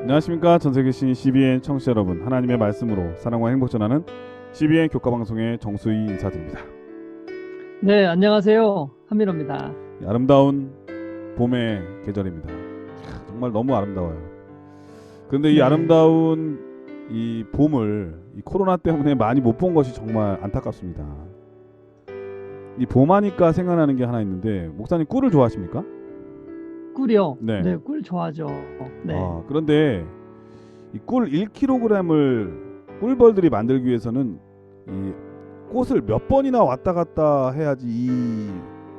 안녕하십니까. 전세계 신 CBN 청취자 여러분, 하나님의 말씀으로 사랑과 행복 전하는 CBN 교과방송의 정수희 인사드립니다. 네, 안녕하세요. 한민호입니다. 아름다운 봄의 계절입니다. 정말 너무 아름다워요. 그런데 이 네, 아름다운 이 봄을 이 코로나 때문에 많이 못 본 것이 정말 안타깝습니다. 이 봄하니까 생각나는 게 하나 있는데, 목사님 꿀을 좋아하십니까? 꿀이요. 네. 네, 꿀 좋아하죠. 네. 그런데 이 꿀 1kg을 꿀벌들이 만들기 위해서는 이 꽃을 몇 번이나 왔다 갔다 해야지 이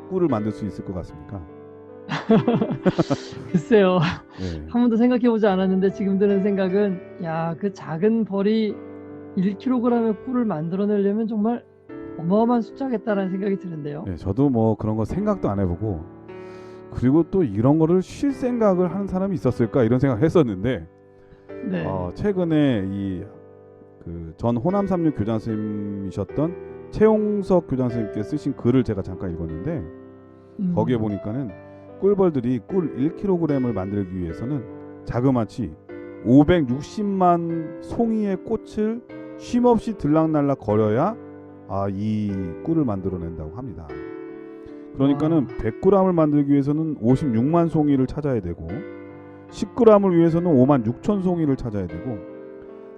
꿀을 만들 수 있을 것 같습니까? 글쎄요. 네. 한 번도 생각해보지 않았는데 지금 드는 생각은, 야, 그 작은 벌이 1kg의 꿀을 만들어내려면 정말 어마어마한 숫자겠다라는 생각이 드는데요. 네, 저도 뭐 그런 거 생각도 안 해보고, 그리고 또 이런 거를 쉴 생각을 하는 사람이 있었을까 이런 생각을 했었는데, 네. 최근에 이 그 전 호남 삼육 교장 선생님이셨던 최용석 교장 선생님께 쓰신 글을 제가 잠깐 읽었는데, 거기에 보니까는 꿀벌들이 꿀 1kg을 만들기 위해서는 자그마치 560만 송이의 꽃을 쉼없이 들락날락 거려야 이 꿀을 만들어낸다고 합니다. 그러니까는 100g을 만들기 위해서는 56만 송이를 찾아야 되고, 10g을 위해서는 5만 6천 송이를 찾아야 되고,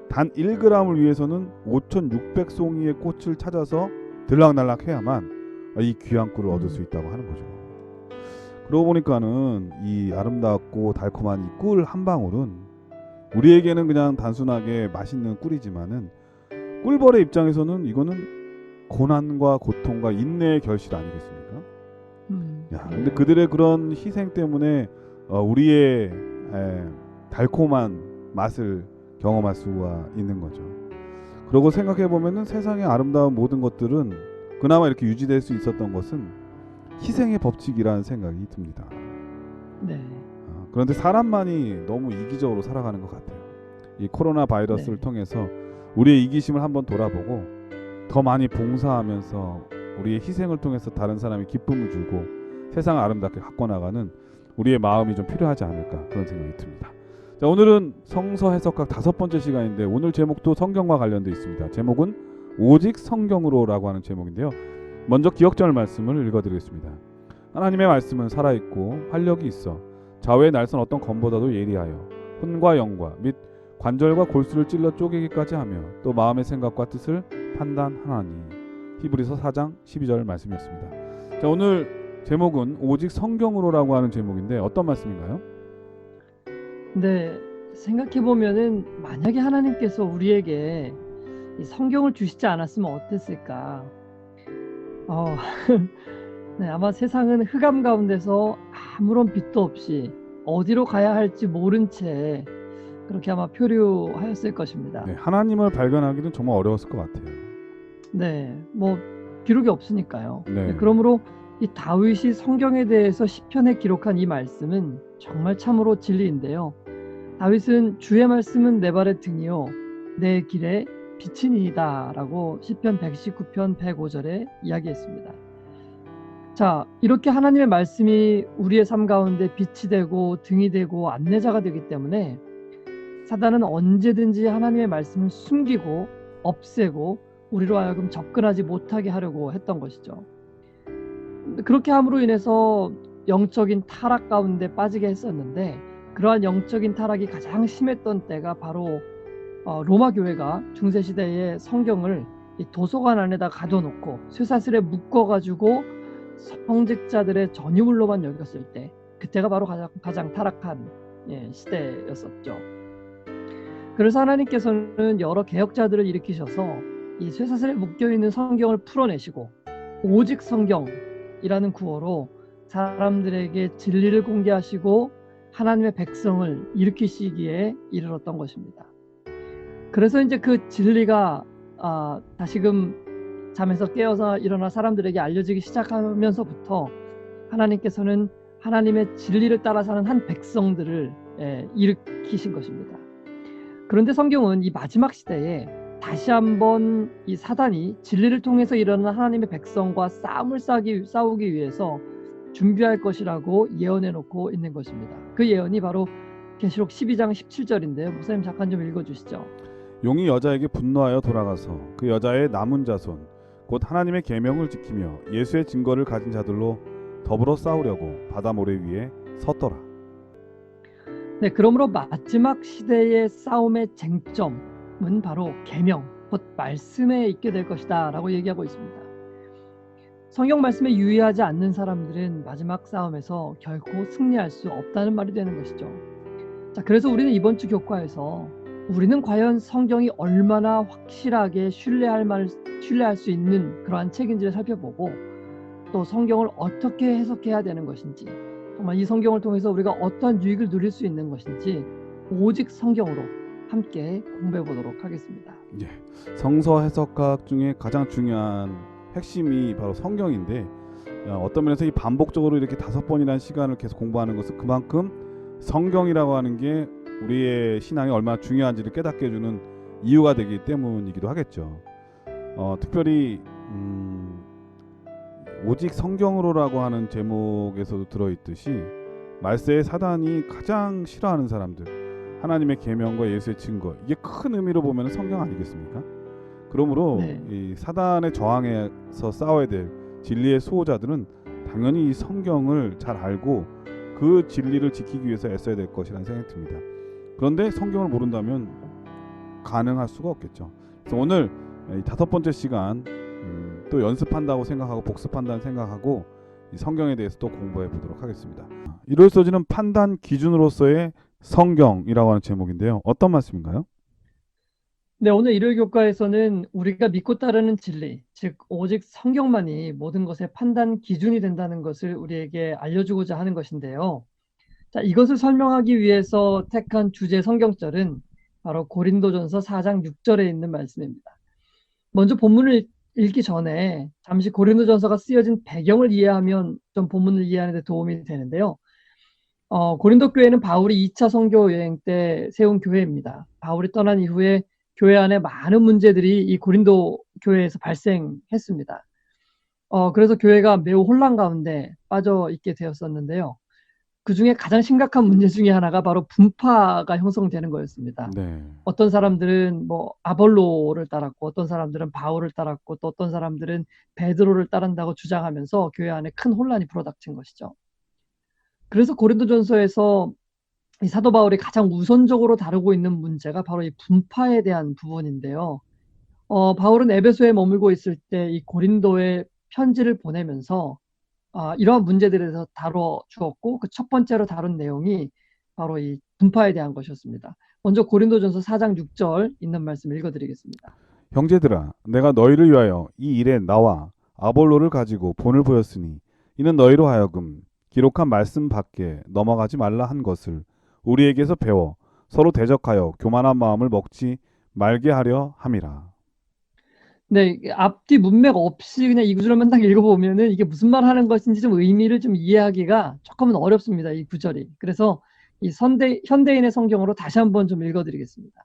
단 1g을 위해서는 5,600송이의 꽃을 찾아서 들락날락 해야만 이 귀한 꿀을 얻을 수 있다고 하는 거죠. 그러고 보니까는 이 아름답고 달콤한 이 꿀 한 방울은 우리에게는 그냥 단순하게 맛있는 꿀이지만은, 꿀벌의 입장에서는 이거는 고난과 고통과 인내의 결실 아니겠습니까? 근데 그들의 그런 희생 때문에 우리의 달콤한 맛을 경험할 수가 있는 거죠. 그러고 생각해 보면은 세상의 아름다운 모든 것들은 그나마 이렇게 유지될 수 있었던 것은 희생의 법칙이라는 생각이 듭니다. 네. 그런데 사람만이 너무 이기적으로 살아가는 것 같아요. 이 코로나 바이러스를 네. 통해서 우리의 이기심을 한번 돌아보고 더 많이 봉사하면서 우리의 희생을 통해서 다른 사람이 기쁨을 주고 세상을 아름답게 바꿔나가는 우리의 마음이 좀 필요하지 않을까, 그런 생각이 듭니다. 자, 오늘은 성서 해석학 5번째 시간인데, 오늘 제목도 성경과 관련되어 있습니다. 제목은 오직 성경으로라고 하는 제목인데요. 먼저 기억절 말씀을 읽어드리겠습니다. 하나님의 말씀은 살아있고 활력이 있어 좌우의 날선 어떤 검보다도 예리하여 혼과 영과 및 관절과 골수를 찔러 쪼개기까지 하며 또 마음의 생각과 뜻을 판단하나니. 히브리서 4장 12절 말씀이었습니다. 자, 오늘 제목은 오직 성경으로라고 하는 제목인데 어떤 말씀인가요? 네. 생각해보면은 만약에 하나님께서 우리에게 이 성경을 주시지 않았으면 어땠을까? 어, 네, 아마 세상은 흑암 가운데서 아무런 빛도 없이 어디로 가야 할지 모른 채 그렇게 아마 표류하였을 것입니다. 네, 하나님을 발견하기는 정말 어려웠을 것 같아요. 네, 뭐 기록이 없으니까요. 네. 그러므로 이 다윗이 성경에 대해서 시편에 기록한 이 말씀은 정말 참으로 진리인데요. 다윗은 주의 말씀은 내 발의 등이요 내 길에 빛이니이다 라고 시편 119편 105절에 이야기했습니다. 자, 이렇게 하나님의 말씀이 우리의 삶 가운데 빛이 되고 등이 되고 안내자가 되기 때문에 사단은 언제든지 하나님의 말씀을 숨기고 없애고 우리로 하여금 접근하지 못하게 하려고 했던 것이죠. 그렇게 함으로 인해서 영적인 타락 가운데 빠지게 했었는데, 그러한 영적인 타락이 가장 심했던 때가 바로 로마 교회가 중세시대에 성경을 이 도서관 안에다 가둬놓고 쇠사슬에 묶어가지고 성직자들의 전유물로만 여겼을 때, 그때가 바로 가장 타락한 시대였었죠. 그래서 하나님께서는 여러 개혁자들을 일으키셔서 이 쇠사슬에 묶여있는 성경을 풀어내시고 오직 성경이라는 구호로 사람들에게 진리를 공개하시고 하나님의 백성을 일으키시기에 이르렀던 것입니다. 그래서 이제 그 진리가 다시금 잠에서 깨어서 일어나 사람들에게 알려지기 시작하면서부터 하나님께서는 하나님의 진리를 따라 사는 한 백성들을 일으키신 것입니다. 그런데 성경은 이 마지막 시대에 다시 한번 이 사단이 진리를 통해서 일어나는 하나님의 백성과 싸움을 싸우기 위해서 준비할 것이라고 예언해 놓고 있는 것입니다. 그 예언이 바로 계시록 12장 17절인데요. 목사님 잠깐 좀 읽어주시죠. 용이 여자에게 분노하여 돌아가서 그 여자의 남은 자손 곧 하나님의 계명을 지키며 예수의 증거를 가진 자들로 더불어 싸우려고 바다 모래 위에 섰더라. 네, 그러므로 마지막 시대의 싸움의 쟁점은 바로 계명, 곧 말씀에 있게 될 것이다 라고 얘기하고 있습니다. 성경 말씀에 유의하지 않는 사람들은 마지막 싸움에서 결코 승리할 수 없다는 말이 되는 것이죠. 자, 그래서 우리는 이번 주 교과에서 우리는 과연 성경이 얼마나 확실하게 신뢰할 수 있는 그러한 책인지를 살펴보고, 또 성경을 어떻게 해석해야 되는 것인지, 정말 이 성경을 통해서 우리가 어떤 유익을 누릴 수 있는 것인지 오직 성경으로 함께 공부해 보도록 하겠습니다. 예, 성서 해석학 중에 가장 중요한 핵심이 바로 성경인데, 어떤 면에서 이 반복적으로 이렇게 5번이라는 시간을 계속 공부하는 것은 그만큼 성경이라고 하는 게 우리의 신앙이 얼마나 중요한지를 깨닫게 해주는 이유가 되기 때문이기도 하겠죠. 특별히 오직 성경으로라고 하는 제목에서도 들어있듯이 말세의 사단이 가장 싫어하는 사람들, 하나님의 계명과 예수의 증거, 이게 큰 의미로 보면 성경 아니겠습니까? 그러므로 네. 이 사단에 저항해서 싸워야 될 진리의 수호자들은 당연히 이 성경을 잘 알고 그 진리를 지키기 위해서 애써야 될 것이라는 생각이 듭니다. 그런데 성경을 모른다면 가능할 수가 없겠죠. 그래서 오늘 이 5번째 시간 또 연습한다고 생각하고 복습한다는 생각하고 이 성경에 대해서 또 공부해 보도록 하겠습니다. 일요일 소지는 판단 기준으로서의 성경이라고 하는 제목인데요. 어떤 말씀인가요? 네, 오늘 일요일 교과에서는 우리가 믿고 따르는 진리, 즉 오직 성경만이 모든 것의 판단 기준이 된다는 것을 우리에게 알려주고자 하는 것인데요. 자, 이것을 설명하기 위해서 택한 주제 성경절은 바로 고린도전서 4장 6절에 있는 말씀입니다. 먼저 본문을 읽기 전에 잠시 고린도전서가 쓰여진 배경을 이해하면 좀 본문을 이해하는 데 도움이 되는데요. 고린도 교회는 바울이 2차 선교 여행 때 세운 교회입니다. 바울이 떠난 이후에 교회 안에 많은 문제들이 이 고린도 교회에서 발생했습니다. 그래서 교회가 매우 혼란 가운데 빠져 있게 되었었는데요. 그 중에 가장 심각한 문제 중에 하나가 바로 분파가 형성되는 거였습니다. 네. 어떤 사람들은 뭐 아볼로를 따랐고, 어떤 사람들은 바울을 따랐고, 또 어떤 사람들은 베드로를 따른다고 주장하면서 교회 안에 큰 혼란이 불어닥친 것이죠. 그래서 고린도전서에서 이 사도 바울이 가장 우선적으로 다루고 있는 문제가 바로 이 분파에 대한 부분인데요. 바울은 에베소에 머물고 있을 때 이 고린도에 편지를 보내면서 이러한 문제들에 대해서 다뤄 주었고, 그 첫 번째로 다룬 내용이 바로 이 분파에 대한 것이었습니다. 먼저 고린도전서 4장 6절 있는 말씀 읽어드리겠습니다. 형제들아, 내가 너희를 위하여 이 일에 나와 아볼로를 가지고 본을 보였으니 이는 너희로 하여금 기록한 말씀 밖에 넘어가지 말라 한 것을 우리에게서 배워 서로 대적하여 교만한 마음을 먹지 말게 하려 함이라. 네, 앞뒤 문맥 없이 그냥 이 구절만 딱 읽어보면은 이게 무슨 말 하는 것인지 좀 의미를 좀 이해하기가 조금은 어렵습니다, 이 구절이. 그래서 이 현대인의 성경으로 다시 한번 좀 읽어드리겠습니다.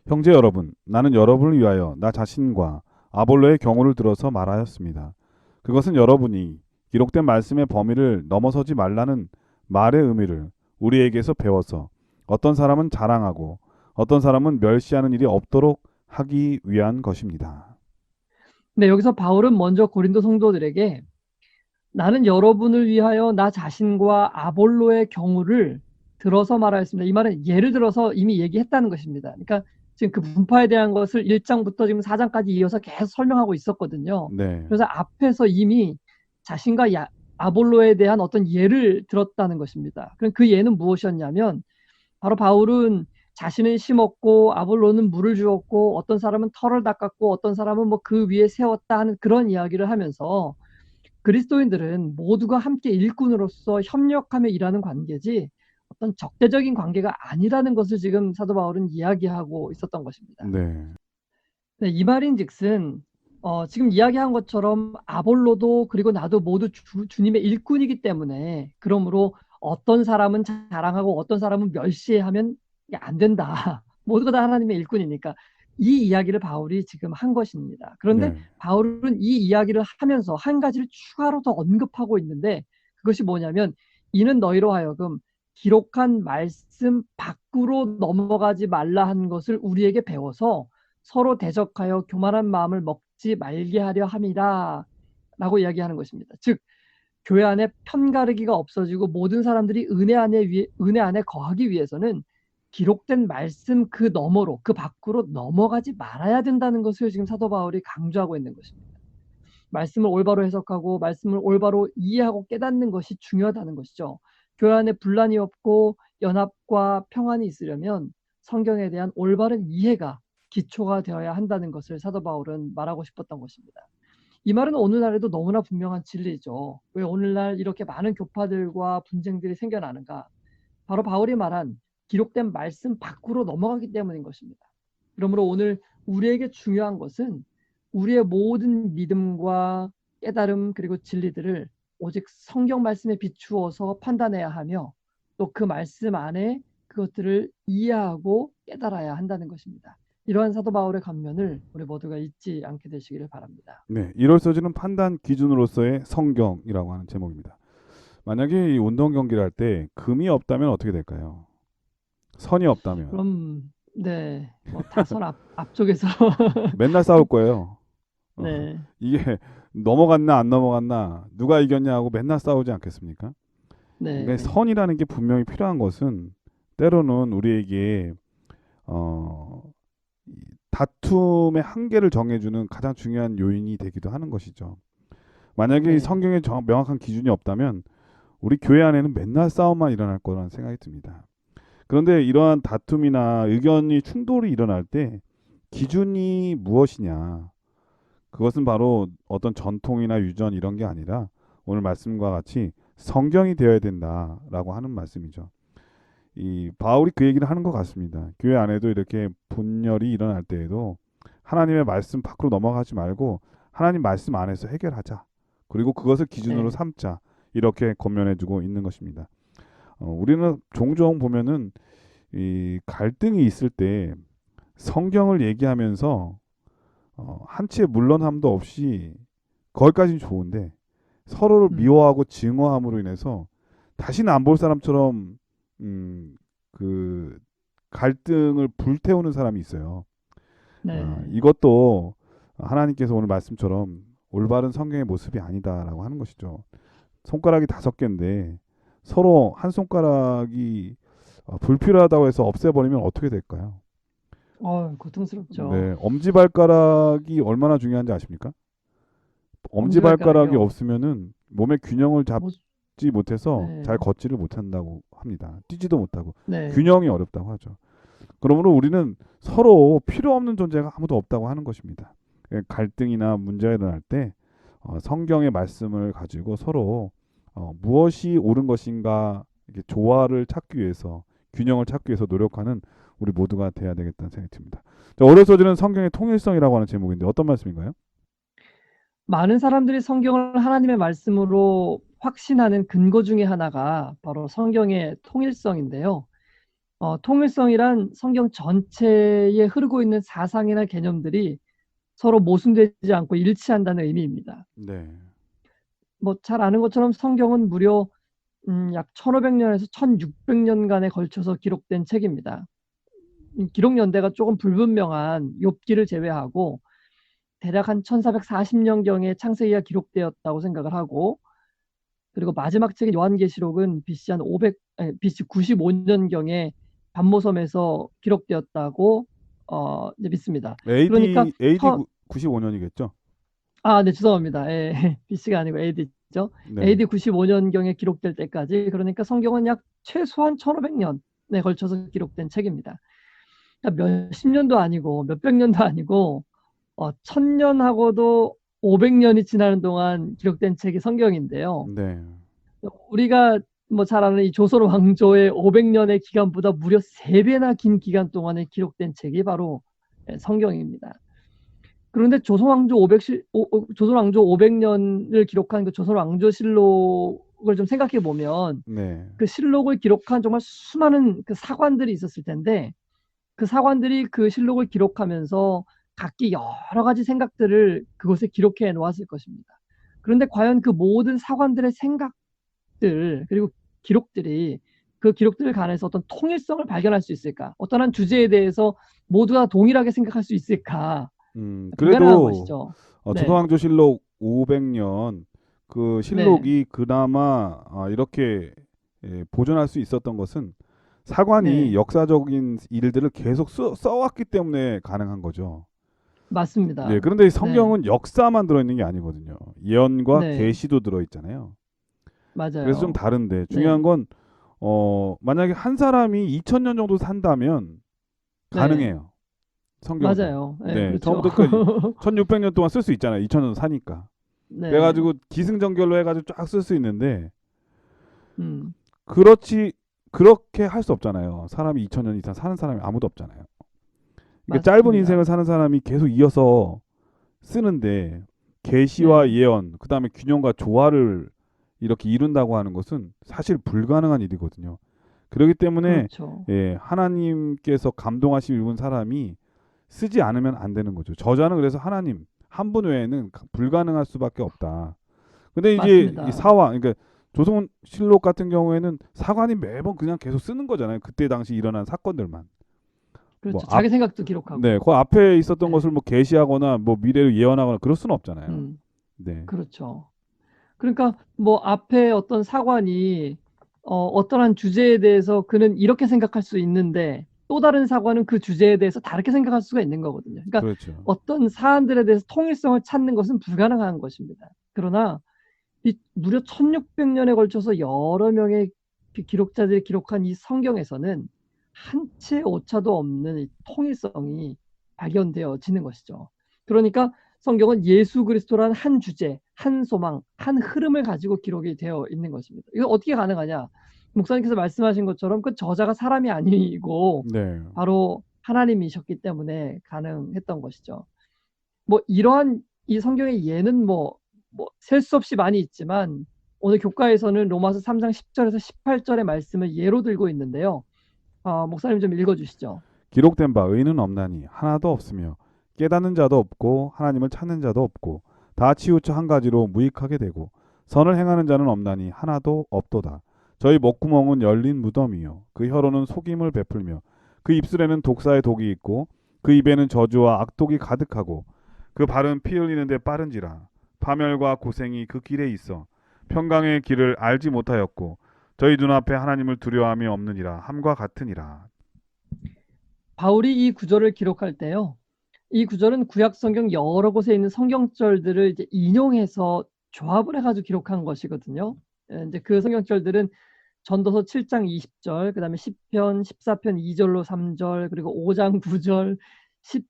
형제 여러분, 나는 여러분을 위하여 나 자신과 아볼로의 경우를 들어서 말하였습니다. 그것은 여러분이 기록된 말씀의 범위를 넘어서지 말라는 말의 의미를 우리에게서 배워서 어떤 사람은 자랑하고 어떤 사람은 멸시하는 일이 없도록 하기 위한 것입니다. 네, 여기서 바울은 먼저 고린도 성도들에게 나는 여러분을 위하여 나 자신과 아볼로의 경우를 들어서 말하였습니다. 이 말은 예를 들어서 이미 얘기했다는 것입니다. 그러니까 지금 그 분파에 대한 것을 1장부터 지금 4장까지 이어서 계속 설명하고 있었거든요. 네. 그래서 앞에서 이미 자신과 아볼로에 대한 어떤 예를 들었다는 것입니다. 그럼 그 예는 무엇이었냐면 바로 바울은 자신은 심었고 아볼로는 물을 주었고 어떤 사람은 털을 닦았고 어떤 사람은 뭐 그 위에 세웠다 하는 그런 이야기를 하면서 그리스도인들은 모두가 함께 일꾼으로서 협력하며 일하는 관계지 어떤 적대적인 관계가 아니라는 것을 지금 사도 바울은 이야기하고 있었던 것입니다. 네. 네, 이 말인즉슨 지금 이야기한 것처럼 아볼로도 그리고 나도 모두 주님의 일꾼이기 때문에 그러므로 어떤 사람은 자랑하고 어떤 사람은 멸시하면 이게 안 된다. 모두가 다 하나님의 일꾼이니까 이 이야기를 바울이 지금 한 것입니다. 그런데 네. 바울은 이 이야기를 하면서 한 가지를 추가로 더 언급하고 있는데 그것이 뭐냐면 이는 너희로 하여금 기록한 말씀 밖으로 넘어가지 말라 한 것을 우리에게 배워서 서로 대적하여 교만한 마음을 먹지 말게 하려 함이라 라고 이야기하는 것입니다. 즉 교회 안에 편가르기가 없어지고 모든 사람들이 은혜 안에 거하기 위해서는 기록된 말씀 그 너머로, 그 밖으로 넘어가지 말아야 된다는 것을 지금 사도 바울이 강조하고 있는 것입니다. 말씀을 올바로 해석하고 말씀을 올바로 이해하고 깨닫는 것이 중요하다는 것이죠. 교회 안에 분란이 없고 연합과 평안이 있으려면 성경에 대한 올바른 이해가 기초가 되어야 한다는 것을 사도 바울은 말하고 싶었던 것입니다. 이 말은 오늘날에도 너무나 분명한 진리죠. 왜 오늘날 이렇게 많은 교파들과 분쟁들이 생겨나는가? 바로 바울이 말한 기록된 말씀 밖으로 넘어가기 때문인 것입니다. 그러므로 오늘 우리에게 중요한 것은 우리의 모든 믿음과 깨달음 그리고 진리들을 오직 성경 말씀에 비추어서 판단해야 하며 또 그 말씀 안에 그것들을 이해하고 깨달아야 한다는 것입니다. 이러한 사도 바울의 감면을 우리 모두가 잊지 않게 되시기를 바랍니다. 네, 이럴 써지는 판단 기준으로서의 성경이라고 하는 제목입니다. 만약에 이 운동 경기를 할 때 금이 없다면 어떻게 될까요? 선이 없다면 그럼 네, 뭐 타선 앞쪽에서 맨날 싸울 거예요. 네, 이게 넘어갔나 안 넘어갔나 누가 이겼냐 하고 맨날 싸우지 않겠습니까? 그러니까 네, 선이라는 게 분명히 필요한 것은 때로는 우리에게 어, 이 다툼의 한계를 정해주는 가장 중요한 요인이 되기도 하는 것이죠. 만약에 이 네, 성경에 명확한 기준이 없다면 우리 교회 안에는 맨날 싸움만 일어날 거라는 생각이 듭니다. 그런데 이러한 다툼이나 의견이 충돌이 일어날 때 기준이 무엇이냐? 그것은 바로 어떤 전통이나 유전 이런 게 아니라 오늘 말씀과 같이 성경이 되어야 된다라고 하는 말씀이죠. 이 바울이 그 얘기를 하는 것 같습니다. 교회 안에도 이렇게 분열이 일어날 때에도 하나님의 말씀 밖으로 넘어가지 말고 하나님 말씀 안에서 해결하자. 그리고 그것을 기준으로 네, 삼자. 이렇게 권면해주고 있는 것입니다. 우리는 종종 보면은 이 갈등이 있을 때 성경을 얘기하면서 한치의 물러남도 없이 거기까지는 좋은데 서로를 미워하고 증오함으로 인해서 다시는 안 볼 사람처럼 그 갈등을 불태우는 사람이 있어요. 네. 이것도 하나님께서 오늘 말씀처럼 올바른 성경의 모습이 아니다라고 하는 것이죠. 손가락이 5개인데 서로 한 손가락이 불필요하다고 해서 없애버리면 어떻게 될까요? 고통스럽죠. 네, 엄지발가락이 얼마나 중요한지 아십니까? 엄지발가락이 엄지발가락이요. 없으면은 몸의 균형을 뭐, 잡지 못해서 잘 네, 걷지를 못한다고 합니다. 뛰지도 못하고 네, 균형이 어렵다고 하죠. 그러므로 우리는 서로 필요 없는 존재가 아무도 없다고 하는 것입니다. 갈등이나 문제가 일어날 때 성경의 말씀을 가지고 서로 무엇이 옳은 것인가 이렇게 조화를 찾기 위해서 균형을 찾기 위해서 노력하는 우리 모두가 돼야 되겠다는 생각이 듭니다. 자, 어려서지는 성경의 통일성이라고 하는 제목인데 어떤 말씀인가요? 많은 사람들이 성경을 하나님의 말씀으로 확신하는 근거 중에 하나가 바로 성경의 통일성인데요. 통일성이란 성경 전체에 흐르고 있는 사상이나 개념들이 서로 모순되지 않고 일치한다는 의미입니다. 네, 뭐 잘 아는 것처럼 성경은 무려 약 1500년에서 1600년간에 걸쳐서 기록된 책입니다. 기록 연대가 조금 불분명한 욥기를 제외하고 대략 한 1440년경에 창세기가 기록되었다고 생각을 하고 그리고 마지막 책인 요한계시록은 BC 한 500, BC 95년경에 반모섬에서 기록되었다고 이제 믿습니다. 그러니까 AD 95년이겠죠? 네, 죄송합니다. 예, BC가 아니고 AD죠. 네, AD 95년경에 기록될 때까지 그러니까 성경은 약 최소한 1500년에 걸쳐서 기록된 책입니다. 그러니까 몇십 년도 아니고 몇백 년도 아니고 1000년하고도 500년이 지나는 동안 기록된 책이 성경인데요. 네, 우리가 뭐 잘 아는 이 조선 왕조의 500년의 기간보다 무려 3배나 긴 기간 동안에 기록된 책이 바로 성경입니다. 그런데 조선 왕조 500년을 기록한 그 조선 왕조실록을 좀 생각해 보면 네, 그 실록을 기록한 정말 수많은 그 사관들이 있었을 텐데 그 사관들이 그 실록을 기록하면서 각기 여러 가지 생각들을 그곳에 기록해 놓았을 것입니다. 그런데 과연 그 모든 사관들의 생각들 그리고 기록들이 그 기록들을 관해서 어떤 통일성을 발견할 수 있을까? 어떤 한 주제에 대해서 모두가 동일하게 생각할 수 있을까? 불가능한 그래도 것이죠. 네, 조선왕조실록 500년 그 네, 실록이 그나마 이렇게 보존할 수 있었던 것은 사관이 네, 역사적인 일들을 계속 써왔기 때문에 가능한 거죠. 네, 맞습니다. 그런데 이 네, 성경은 역사만 들어있는 게 아니거든요. 예언과 네, 계시도 들어있잖아요. 그래서 좀 맞아요. 다른데 중요한 네, 건 만약에 한 사람이 2000년 정도 산다면 네, 가능해요. 성경도. 맞아요. 네, 네, 그렇죠. 처음부터 끝까지 1600년 동안 쓸 수 있잖아요. 2000년 사니까. 네, 그래가지고 기승전결로 해가지고 쫙 쓸 수 있는데 음, 그렇지 그렇게 할 수 없잖아요. 사람이 2000년 이상 사는 사람이 아무도 없잖아요. 그러니까 짧은 인생을 맞습니다. 사는 사람이 계속 이어서 쓰는데 계시와 네, 예언 그다음에 균형과 조화를 이렇게 이룬다고 하는 것은 사실 불가능한 일이거든요. 그렇기 때문에 그렇죠. 하나님께서 감동하시고 입은 사람이 쓰지 않으면 안 되는 거죠. 저자는 그래서 하나님 한 분 외에는 불가능할 수밖에 없다. 근데 이제 이 맞습니다. 사화 그러니까 조선실록 같은 경우에는 사관이 매번 그냥 계속 쓰는 거잖아요. 그때 당시 일어난 사건들만. 뭐 그렇죠. 앞 자기 생각도 네, 기록하고. 그 앞에 있었던 네, 것을 뭐 계시하거나 뭐 미래를 예언하거나 그럴 수는 없잖아요. 음, 네. 그렇죠. 그러니까 뭐 앞에 어떤 사관이 어떠한 주제에 대해서 그는 이렇게 생각할 수 있는데 또 다른 사관은 그 주제에 대해서 다르게 생각할 수가 있는 거거든요. 그러니까 그렇죠. 어떤 사안들에 대해서 통일성을 찾는 것은 불가능한 것입니다. 그러나 이 무려 1600년에 걸쳐서 여러 명의 기록자들이 기록한 이 성경에서는 한 채 오차도 없는 이 통일성이 발견되어지는 것이죠. 그러니까 성경은 예수 그리스도라는 한 주제, 한 소망, 한 흐름을 가지고 기록이 되어 있는 것입니다. 이거 어떻게 가능하냐? 목사님께서 말씀하신 것처럼 그 저자가 사람이 아니고 네. 바로 하나님이셨기 때문에 가능했던 것이죠. 뭐 이러한 이 성경의 예는 셀 수 없이 많이 있지만 오늘 교과에서는 로마서 3장 10절에서 18절의 말씀을 예로 들고 있는데요. 목사님 좀 읽어주시죠. 기록된 바 의는 없나니 하나도 없으며 깨닫는 자도 없고 하나님을 찾는 자도 없고 다 치우쳐 한 가지로 무익하게 되고 선을 행하는 자는 없나니 하나도 없도다. 저희 목구멍은 열린 무덤이요 그 혀로는 속임을 베풀며 그 입술에는 독사의 독이 있고 그 입에는 저주와 악독이 가득하고 그 발은 피 흘리는데 빠른지라 파멸과 고생이 그 길에 있어 평강의 길을 알지 못하였고 저희 눈앞에 하나님을 두려워함이 없느니라 함과 같으니라. 바울이 이 구절을 기록할 때요. 이 구절은 구약 성경 여러 곳에 있는 성경절들을 이제 인용해서 조합을 해가지고 기록한 것이거든요. 이제 그 성경절들은 전도서 7장 20절, 그다음에 10편, 14편 2절로 3절, 그리고 5장 9절, 10,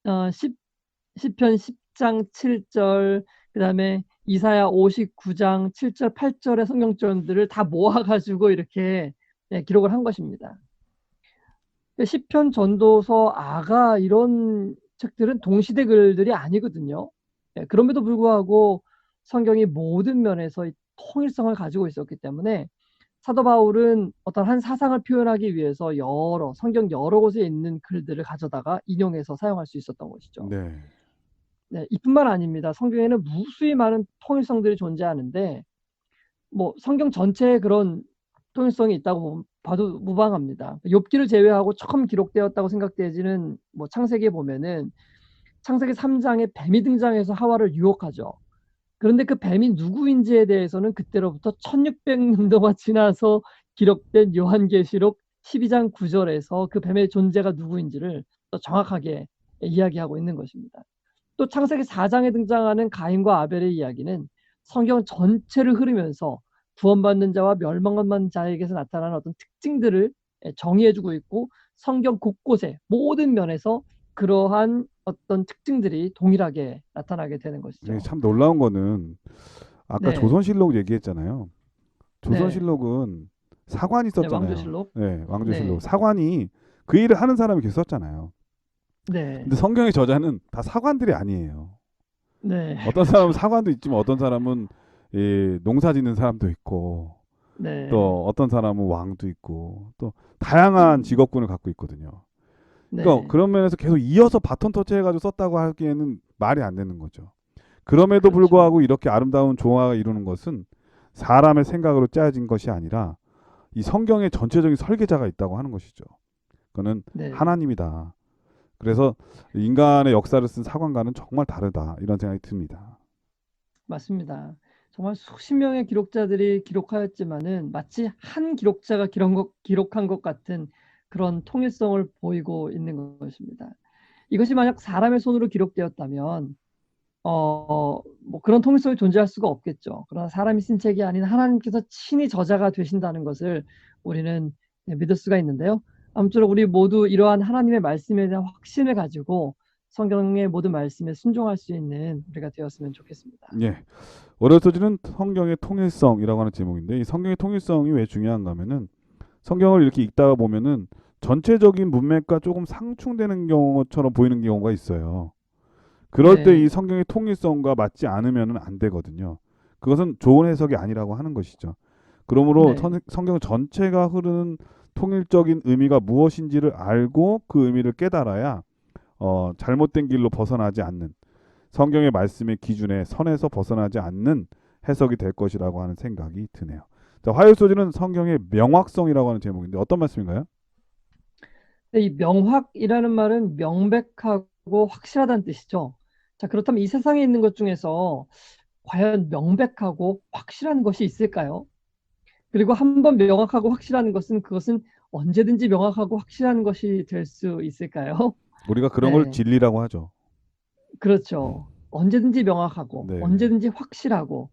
10편 10장 7절, 그다음에 이사야 59장 7절, 8절의 성경절들을 다 모아가지고 이렇게 기록을 한 것입니다. 시편, 전도서, 아가 이런 책들은 동시대 글들이 아니거든요. 그럼에도 불구하고 성경이 모든 면에서 이 통일성을 가지고 있었기 때문에 사도 바울은 어떤 한 사상을 표현하기 위해서 성경 여러 곳에 있는 글들을 가져다가 인용해서 사용할 수 있었던 것이죠. 네. 네, 이뿐만 아닙니다. 성경에는 무수히 많은 통일성들이 존재하는데 성경 전체에 그런 통일성이 있다고 봐도 무방합니다. 욥기를 제외하고 처음 기록되었다고 생각되지는 창세기에 보면은 창세기 3장에 뱀이 등장해서 하와를 유혹하죠. 그런데 그 뱀이 누구인지에 대해서는 그때로부터 1600년도가 지나서 기록된 요한계시록 12장 9절에서 그 뱀의 존재가 누구인지를 더 정확하게 이야기하고 있는 것입니다. 또 창세기 4장에 등장하는 가인과 아벨의 이야기는 성경 전체를 흐르면서 구원받는 자와 멸망받는 자에게서 나타나는 어떤 특징들을 정의해주고 있고 성경 곳곳에 모든 면에서 그러한 어떤 특징들이 동일하게 나타나게 되는 이게 것이죠. 참 놀라운 거는 아까 네, 조선실록 얘기했잖아요. 네, 조선실록은 사관이 네, 썼잖아요. 왕조실록. 네, 왕조실록. 네, 사관이 그 일을 하는 사람이 계속 썼잖아요. 네, 근데 성경의 저자는 다 사관들이 아니에요. 네, 어떤 사람은 그렇죠. 사관도 있지만 어떤 사람은 농사 짓는 사람도 있고 네, 또 어떤 사람은 왕도 있고 또 다양한 음, 직업군을 갖고 있거든요. 그러니까 네, 그런 면에서 계속 이어서 바톤 터치해가지고 썼다고 하기에는 말이 안 되는 거죠. 그럼에도 그렇죠. 불구하고 이렇게 아름다운 조화가 이루는 것은 사람의 생각으로 짜여진 것이 아니라 이 성경의 전체적인 설계자가 있다고 하는 것이죠. 그거는 네, 하나님이다. 그래서 인간의 역사를 쓴 사관과는 정말 다르다 이런 생각이 듭니다. 맞습니다. 정말 수십 명의 기록자들이 기록하였지만은 마치 한 기록자가 기록한 것 같은 그런 통일성을 보이고 있는 것입니다. 이것이 만약 사람의 손으로 기록되었다면 뭐 그런 통일성이 존재할 수가 없겠죠. 그러나 사람이 쓴 책이 아닌 하나님께서 친히 저자가 되신다는 것을 우리는 믿을 수가 있는데요. 아무쪼록 우리 모두 이러한 하나님의 말씀에 대한 확신을 가지고 성경의 모든 말씀에 순종할 수 있는 우리가 되었으면 좋겠습니다. 예. 월요소지는 성경의 통일성이라고 하는 제목인데 이 성경의 통일성이 왜 중요한가 하면은 성경을 이렇게 읽다가 보면은 전체적인 문맥과 조금 상충되는 경우처럼 보이는 경우가 있어요. 그럴 때 이 네, 성경의 통일성과 맞지 않으면은 안 되거든요. 그것은 좋은 해석이 아니라고 하는 것이죠. 그러므로 네, 성경 전체가 흐르는 통일적인 의미가 무엇인지를 알고 그 의미를 깨달아야 잘못된 길로 벗어나지 않는 성경의 말씀의 기준에 선에서 벗어나지 않는 해석이 될 것이라고 하는 생각이 드네요. 자, 화요일 소지는 성경의 명확성이라고 하는 제목인데 어떤 말씀인가요? 이 명확이라는 말은 명백하고 확실하다는 뜻이죠. 자, 그렇다면 이 세상에 있는 것 중에서 과연 명백하고 확실한 것이 있을까요? 그리고 한번 명확하고 확실한 것은 그것은 언제든지 명확하고 확실한 것이 될 수 있을까요? 우리가 그런 걸 네, 진리라고 하죠. 그렇죠. 언제든지 명확하고, 네. 언제든지 확실하고,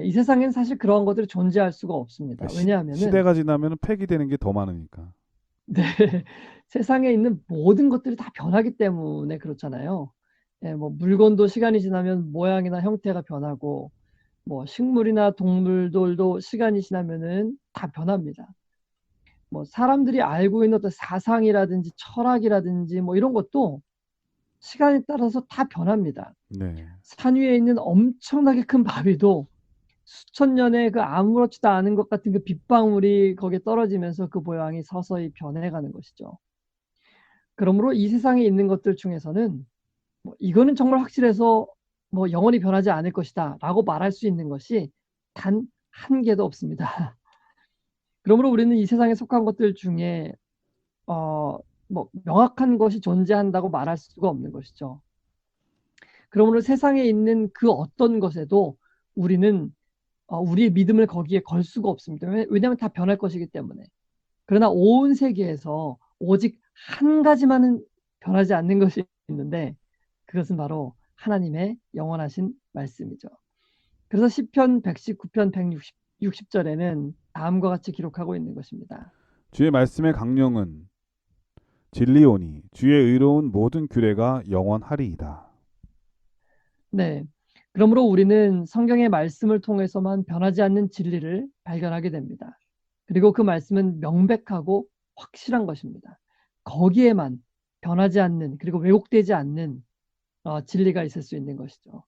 이 세상엔 사실 그러한 것들이 존재할 수가 없습니다. 왜냐하면은, 시대가 지나면 폐기되는 게 더 많으니까. 네, 세상에 있는 모든 것들이 다 변하기 때문에 그렇잖아요. 뭐 물건도 시간이 지나면 모양이나 형태가 변하고, 뭐 식물이나 동물들도 시간이 지나면은 다 변합니다. 뭐 사람들이 알고 있는 어떤 사상이라든지 철학이라든지 뭐 이런 것도 시간에 따라서 다 변합니다. 네. 산 위에 있는 엄청나게 큰 바위도 수천 년에 그 아무렇지도 않은 것 같은 그 빗방울이 거기에 떨어지면서 그 모양이 서서히 변해가는 것이죠. 그러므로 이 세상에 있는 것들 중에서는 뭐 이거는 정말 확실해서 뭐 영원히 변하지 않을 것이다 라고 말할 수 있는 것이 단 한 개도 없습니다. 그러므로 우리는 이 세상에 속한 것들 중에 뭐 명확한 것이 존재한다고 말할 수가 없는 것이죠. 그러므로 세상에 있는 그 어떤 것에도 우리는 우리의 믿음을 거기에 걸 수가 없습니다. 왜냐하면 다 변할 것이기 때문에. 그러나 온 세계에서 오직 한 가지만은 변하지 않는 것이 있는데 그것은 바로 하나님의 영원하신 말씀이죠. 그래서 시편 119편 160절에는 다음과 같이 기록하고 있는 것입니다. 주의 말씀의 강령은 진리오니 주의 의로운 모든 규례가 영원하리이다. 네. 그러므로 우리는 성경의 말씀을 통해서만 변하지 않는 진리를 발견하게 됩니다. 그리고 그 말씀은 명백하고 확실한 것입니다. 거기에만 변하지 않는 그리고 왜곡되지 않는 진리가 있을 수 있는 것이죠.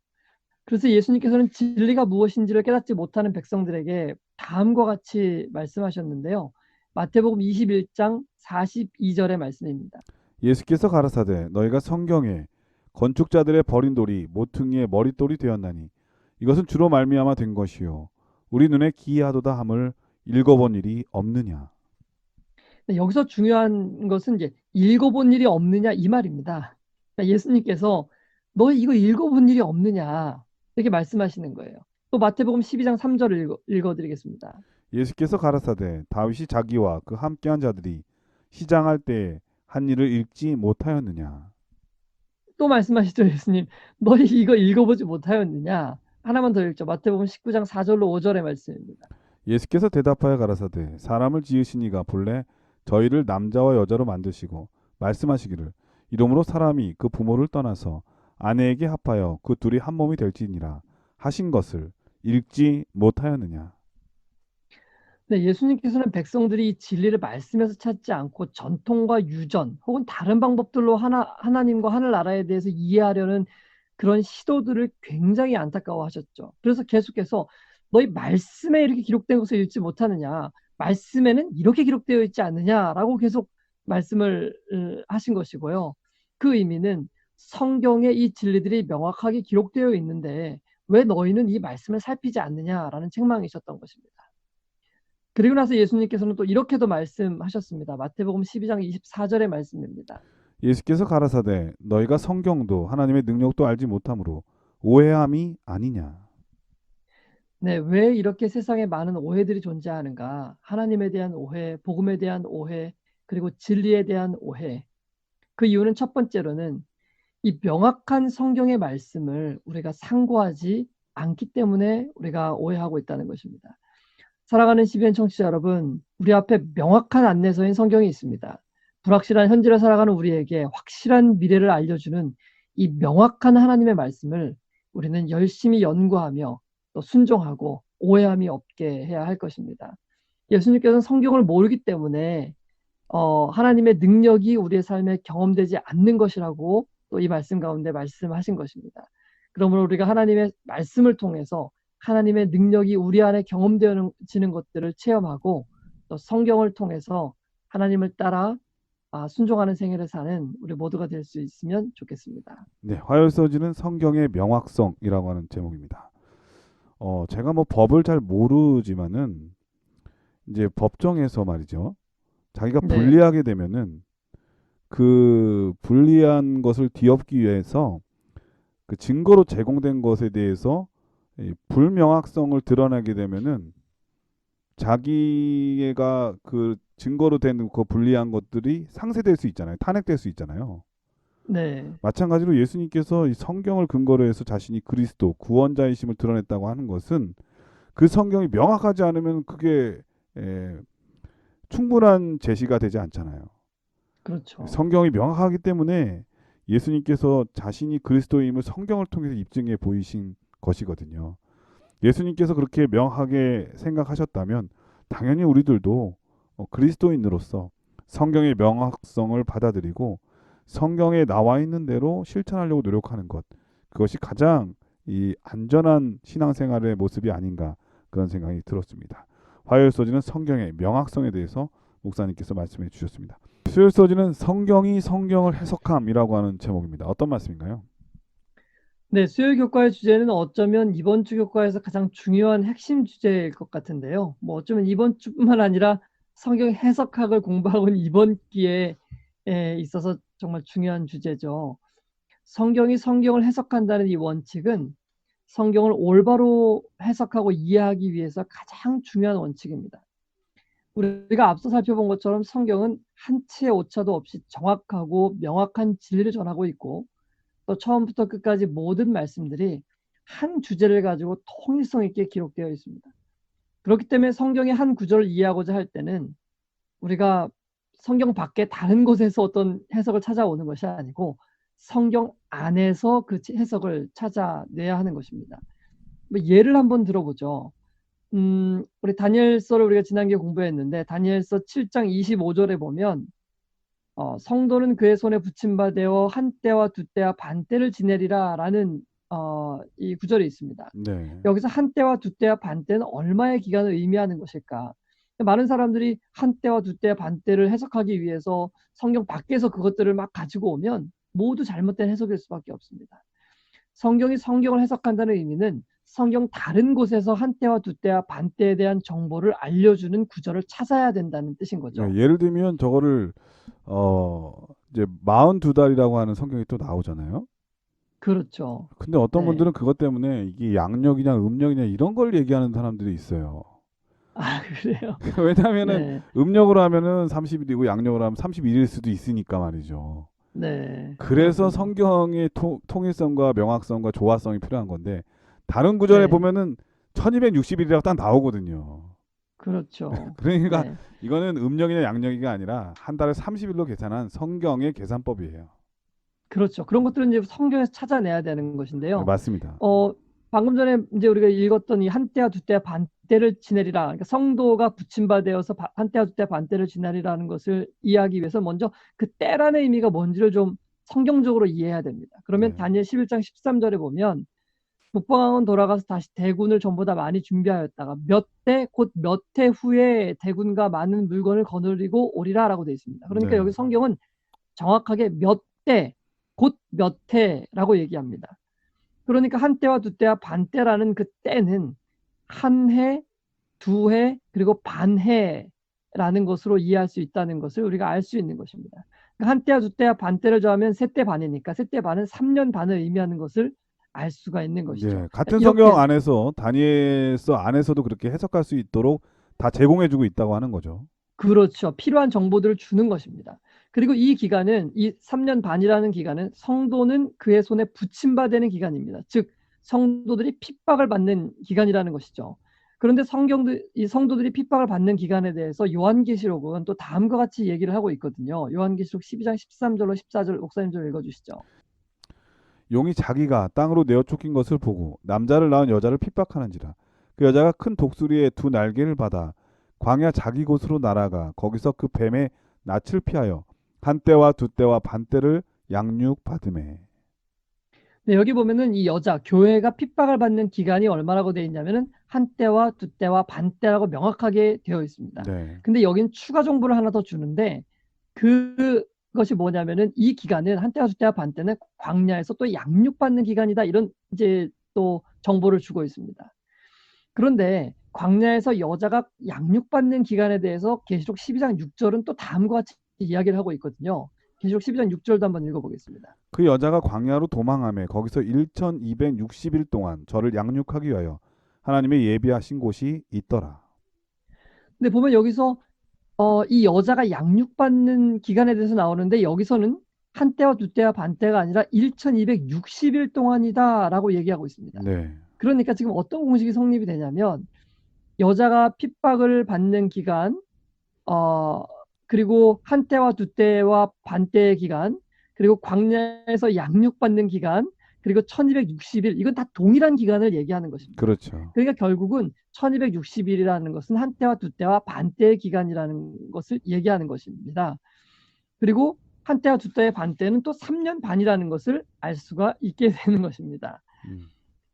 그래서 예수님께서는 진리가 무엇인지를 깨닫지 못하는 백성들에게 다음과 같이 말씀하셨는데요. 마태복음 21장 42절의 말씀입니다. 예수께서 가라사대 너희가 성경에 건축자들의 버린 돌이 모퉁이의 머릿돌이 되었나니 이것은 주로 말미암아 된 것이요 우리 눈에 기이하도다 함을 읽어본 일이 없느냐. 여기서 중요한 것은 이제 읽어본 일이 없느냐 이 말입니다. 그러니까 예수님께서 너 이거 읽어본 일이 없느냐 이렇게 말씀하시는 거예요. 또 마태복음 12장 3절을 읽어드리겠습니다. 예수께서 가라사대 다윗이 자기와 그 함께한 자들이 시장할 때에 한 일을 읽지 못하였느냐. 또 말씀하시죠 예수님. 너희 이거 읽어보지 못하였느냐. 하나만 더 읽죠. 마태복음 19장 4절로 5절의 말씀입니다. 예수께서 대답하여 가라사대 사람을 지으신 이가 본래 저희를 남자와 여자로 만드시고 말씀하시기를 이러므로 사람이 그 부모를 떠나서 아내에게 합하여 그 둘이 한 몸이 될지니라 하신 것을 읽지 못하였느냐. 네, 예수님께서는 백성들이 이 진리를 말씀에서 찾지 않고 전통과 유전 혹은 다른 방법들로 하나님과 하늘나라에 대해서 이해하려는 그런 시도들을 굉장히 안타까워하셨죠. 그래서 계속해서 너희 말씀에 이렇게 기록된 것을 읽지 못하느냐, 말씀에는 이렇게 기록되어 있지 않느냐라고 계속 말씀을 하신 것이고요. 그 의미는 성경에 이 진리들이 명확하게 기록되어 있는데 왜 너희는 이 말씀을 살피지 않느냐라는 책망이셨던 것입니다. 그리고 나서 예수님께서는 또 이렇게도 말씀하셨습니다. 마태복음 12장 24절의 말씀입니다. 예수께서 가라사대 너희가 성경도 하나님의 능력도 알지 못함으로 오해함이 아니냐. 네, 왜 이렇게 세상에 많은 오해들이 존재하는가? 하나님에 대한 오해, 복음에 대한 오해, 그리고 진리에 대한 오해. 그 이유는 첫 번째로는 이 명확한 성경의 말씀을 우리가 상고하지 않기 때문에 우리가 오해하고 있다는 것입니다. 사랑하는 CBN 청취자 여러분, 우리 앞에 명확한 안내서인 성경이 있습니다. 불확실한 현재를 살아가는 우리에게 확실한 미래를 알려주는 이 명확한 하나님의 말씀을 우리는 열심히 연구하며 또 순종하고 오해함이 없게 해야 할 것입니다. 예수님께서는 성경을 모르기 때문에 하나님의 능력이 우리의 삶에 경험되지 않는 것이라고 또 이 말씀 가운데 말씀하신 것입니다. 그러므로 우리가 하나님의 말씀을 통해서 하나님의 능력이 우리 안에 경험되어지는 것들을 체험하고 또 성경을 통해서 하나님을 따라 순종하는 생애를 사는 우리 모두가 될 수 있으면 좋겠습니다. 네, 화요일서지는 성경의 명확성이라고 하는 제목입니다. 제가 뭐 법을 잘 모르지만은 이제 법정에서 말이죠. 자기가 네, 불리하게 되면은 그 불리한 것을 뒤엎기 위해서 그 증거로 제공된 것에 대해서 이 불명확성을 드러내게 되면은 자기가 그 증거로 된 그 불리한 것들이 상쇄될 수 있잖아요. 탄핵될 수 있잖아요. 네, 마찬가지로 예수님께서 이 성경을 근거로 해서 자신이 그리스도 구원자이심을 드러냈다고 하는 것은 그 성경이 명확하지 않으면 그게 에, 충분한 제시가 되지 않잖아요. 그렇죠. 성경이 명확하기 때문에 예수님께서 자신이 그리스도임을 성경을 통해서 입증해 보이신 것이거든요. 예수님께서 그렇게 명확하게 생각하셨다면 당연히 우리들도 그리스도인으로서 성경의 명확성을 받아들이고 성경에 나와 있는 대로 실천하려고 노력하는 것, 그것이 가장 이 안전한 신앙생활의 모습이 아닌가 그런 생각이 들었습니다. 화요일 소지는 성경의 명확성에 대해서 목사님께서 말씀해 주셨습니다. 수요일 소지는 성경이 성경을 해석함이라고 하는 제목입니다. 어떤 말씀인가요? 네, 수요일 교과의 주제는 어쩌면 이번 주 교과에서 가장 중요한 핵심 주제일 것 같은데요. 뭐 어쩌면 이번 주뿐만 아니라 성경 해석학을 공부하고 있는 이번 기회에 있어서 정말 중요한 주제죠. 성경이 성경을 해석한다는 이 원칙은 성경을 올바로 해석하고 이해하기 위해서 가장 중요한 원칙입니다. 우리가 앞서 살펴본 것처럼 성경은 한 치의 오차도 없이 정확하고 명확한 진리를 전하고 있고 또 처음부터 끝까지 모든 말씀들이 한 주제를 가지고 통일성 있게 기록되어 있습니다. 그렇기 때문에 성경의 한 구절을 이해하고자 할 때는 우리가 성경 밖에 다른 곳에서 어떤 해석을 찾아오는 것이 아니고 성경 안에서 그 해석을 찾아내야 하는 것입니다. 뭐 예를 한번 들어보죠. 우리 다니엘서를 우리가 지난주에 공부했는데 다니엘서 7장 25절에 보면 성도는 그의 손에 붙임바되어 한 때와 두 때와 반 때를 지내리라 라는 이 구절이 있습니다. 네. 여기서 한 때와 두 때와 반 때는 얼마의 기간을 의미하는 것일까? 많은 사람들이 한 때와 두 때와 반 때를 해석하기 위해서 성경 밖에서 그것들을 막 가지고 오면 모두 잘못된 해석일 수밖에 없습니다. 성경이 성경을 해석한다는 의미는 성경 다른 곳에서 한 때와 두 때와 반 때에 대한 정보를 알려주는 구절을 찾아야 된다는 뜻인 거죠. 네, 예를 들면 저거를 어 이제 42달이라고 하는 성경이 또 나오잖아요. 그렇죠. 근데 어떤 네. 분들은 그것 때문에 이게 양력이냐 음력이냐 이런 걸 얘기하는 사람들이 있어요. 그래요? 왜냐하면은 네. 음력으로 하면은 30일이고 양력으로 하면 31일 수도 있으니까 말이죠. 네. 그래서 그렇군요. 성경의 통일성과 명확성과 조화성이 필요한 건데 다른 구절에 네. 보면은 1260일이라고 딱 나오거든요. 그렇죠. 그러니까 네. 이거는 음력이나 양력이가 아니라 한 달에 30일로 계산한 성경의 계산법이에요. 그렇죠. 그런 것들은 이제 성경에서 찾아내야 되는 네, 것인데요. 맞습니다. 방금 전에 이제 우리가 읽었던 이 한때와 두때와 반때를 지내리라. 그러니까 성도가 붙임바되어서 한때와 두때와 반때를 지내리라는 것을 이해하기 위해서 먼저 그 때라는 의미가 뭔지를 좀 성경적으로 이해해야 됩니다. 그러면 네. 다니엘 11장 13절에 보면 북방왕은 돌아가서 다시 대군을 전보다 많이 준비하였다가 몇 대 곧 몇 해 후에 대군과 많은 물건을 거느리고 오리라라고 되어 있습니다. 그러니까 네. 여기 성경은 정확하게 몇 대, 곧 몇 해라고 얘기합니다. 그러니까 한 때와 두 때와 반 때라는 그 때는 한 해, 두 해 그리고 반해라는 것으로 이해할 수 있다는 것을 우리가 알 수 있는 것입니다. 그러니까 한때와 두때와 반때를 더하면 세때 반이니까 세때 반은 3년 반을 의미하는 것을 알 수가 있는 것이죠. 예, 같은 성경 이렇게 안에서 다니엘서 안에서도 그렇게 해석할 수 있도록 다 제공해주고 있다고 하는 거죠. 그렇죠. 필요한 정보들을 주는 것입니다. 그리고 이 기간은 이 3년 반이라는 기간은 성도는 그의 손에 붙임받는 기간입니다. 즉 성도들이 핍박을 받는 기간이라는 것이죠. 그런데 이 성도들이 핍박을 받는 기간에 대해서 요한계시록은 또 다음과 같이 얘기를 하고 있거든요. 요한계시록 12장 13절로 14절 목사님 좀 읽어주시죠. 용이 자기가 땅으로 내어 쫓긴 것을 보고 남자를 낳은 여자를 핍박하는지라. 그 여자가 큰 독수리의 두 날개를 받아 광야 자기 곳으로 날아가 거기서 그 뱀의 낯을 피하여 한때와 두때와 반때를 양육받음에. 네, 여기 보면은 이 여자 교회가 핍박을 받는 기간이 얼마라고 되어 있냐면은 한때와 두때와 반때라고 명확하게 되어 있습니다. 네. 근데 여긴 추가 정보를 하나 더 주는데 그것이 뭐냐면은 이 기간은 한때와 두때와 반때는 광야에서 또 양육받는 기간이다 이런 이제 또 정보를 주고 있습니다. 그런데 광야에서 여자가 양육받는 기간에 대해서 계시록 12장 6절은 또 다음과 같이 이야기를 하고 있거든요. 계시록 12장 6절도 한번 읽어보겠습니다. 그 여자가 광야로 도망하며 거기서 1260일 동안 저를 양육하기 위하여 하나님의 예비하신 곳이 있더라. 근데 보면 여기서 이 여자가 양육받는 기간에 대해서 나오는데 여기서는 한때와 두때와 반때가 아니라 1260일 동안이다라고 얘기하고 있습니다. 네. 그러니까 지금 어떤 공식이 성립이 되냐면 여자가 핍박을 받는 기간, 그리고 한때와 두때와 반때의 기간, 그리고 광야에서 양육받는 기간, 그리고 1260일 이건 다 동일한 기간을 얘기하는 것입니다. 그렇죠. 그러니까 결국은 1260일이라는 것은 한때와 두때와 반때의 기간이라는 것을 얘기하는 것입니다. 그리고 한때와 두때의 반때는 또 3년 반이라는 것을 알 수가 있게 되는 것입니다.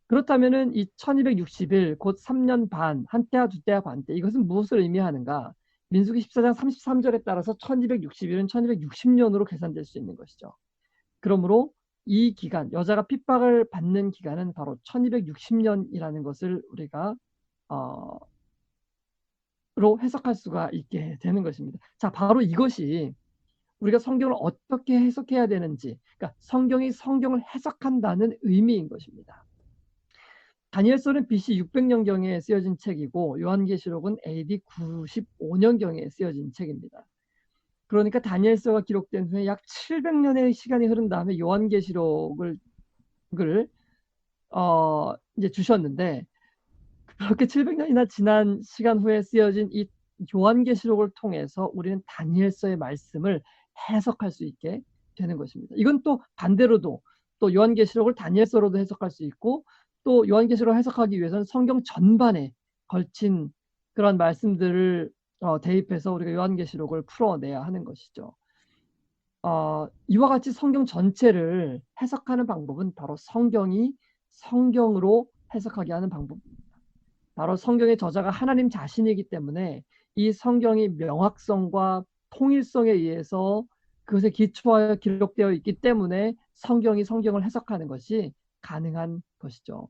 그렇다면은 이 1260일 곧 3년 반, 한때와 두때와 반때 이것은 무엇을 의미하는가? 민수기 14장 33절에 따라서 1260일은 1260년으로 계산될 수 있는 것이죠. 그러므로 이 기간, 여자가 핍박을 받는 기간은 바로 1260년이라는 것을 우리가 로 해석할 수가 있게 되는 것입니다. 자, 바로 이것이 우리가 성경을 어떻게 해석해야 되는지, 그러니까 성경이 성경을 해석한다는 의미인 것입니다. 다니엘서는 BC 600년경에 쓰여진 책이고 요한계시록은 AD 95년경에 쓰여진 책입니다. 그러니까 다니엘서가 기록된 후에 약 700년의 시간이 흐른 다음에 요한계시록을 이제 주셨는데 그렇게 700년이나 지난 시간 후에 쓰여진 이 요한계시록을 통해서 우리는 다니엘서의 말씀을 해석할 수 있게 되는 것입니다. 이건 또 반대로도 또 요한계시록을 다니엘서로도 해석할 수 있고 또 요한계시록을 해석하기 위해서는 성경 전반에 걸친 그런 말씀들을 대입해서 우리가 요한계시록을 풀어내야 하는 것이죠. 이와 같이 성경 전체를 해석하는 방법은 바로 성경이 성경으로 해석하게 하는 방법입니다. 바로 성경의 저자가 하나님 자신이기 때문에 이 성경이 명확성과 통일성에 의해서 그것에 기초하여 기록되어 있기 때문에 성경이 성경을 해석하는 것이 가능한 것이죠.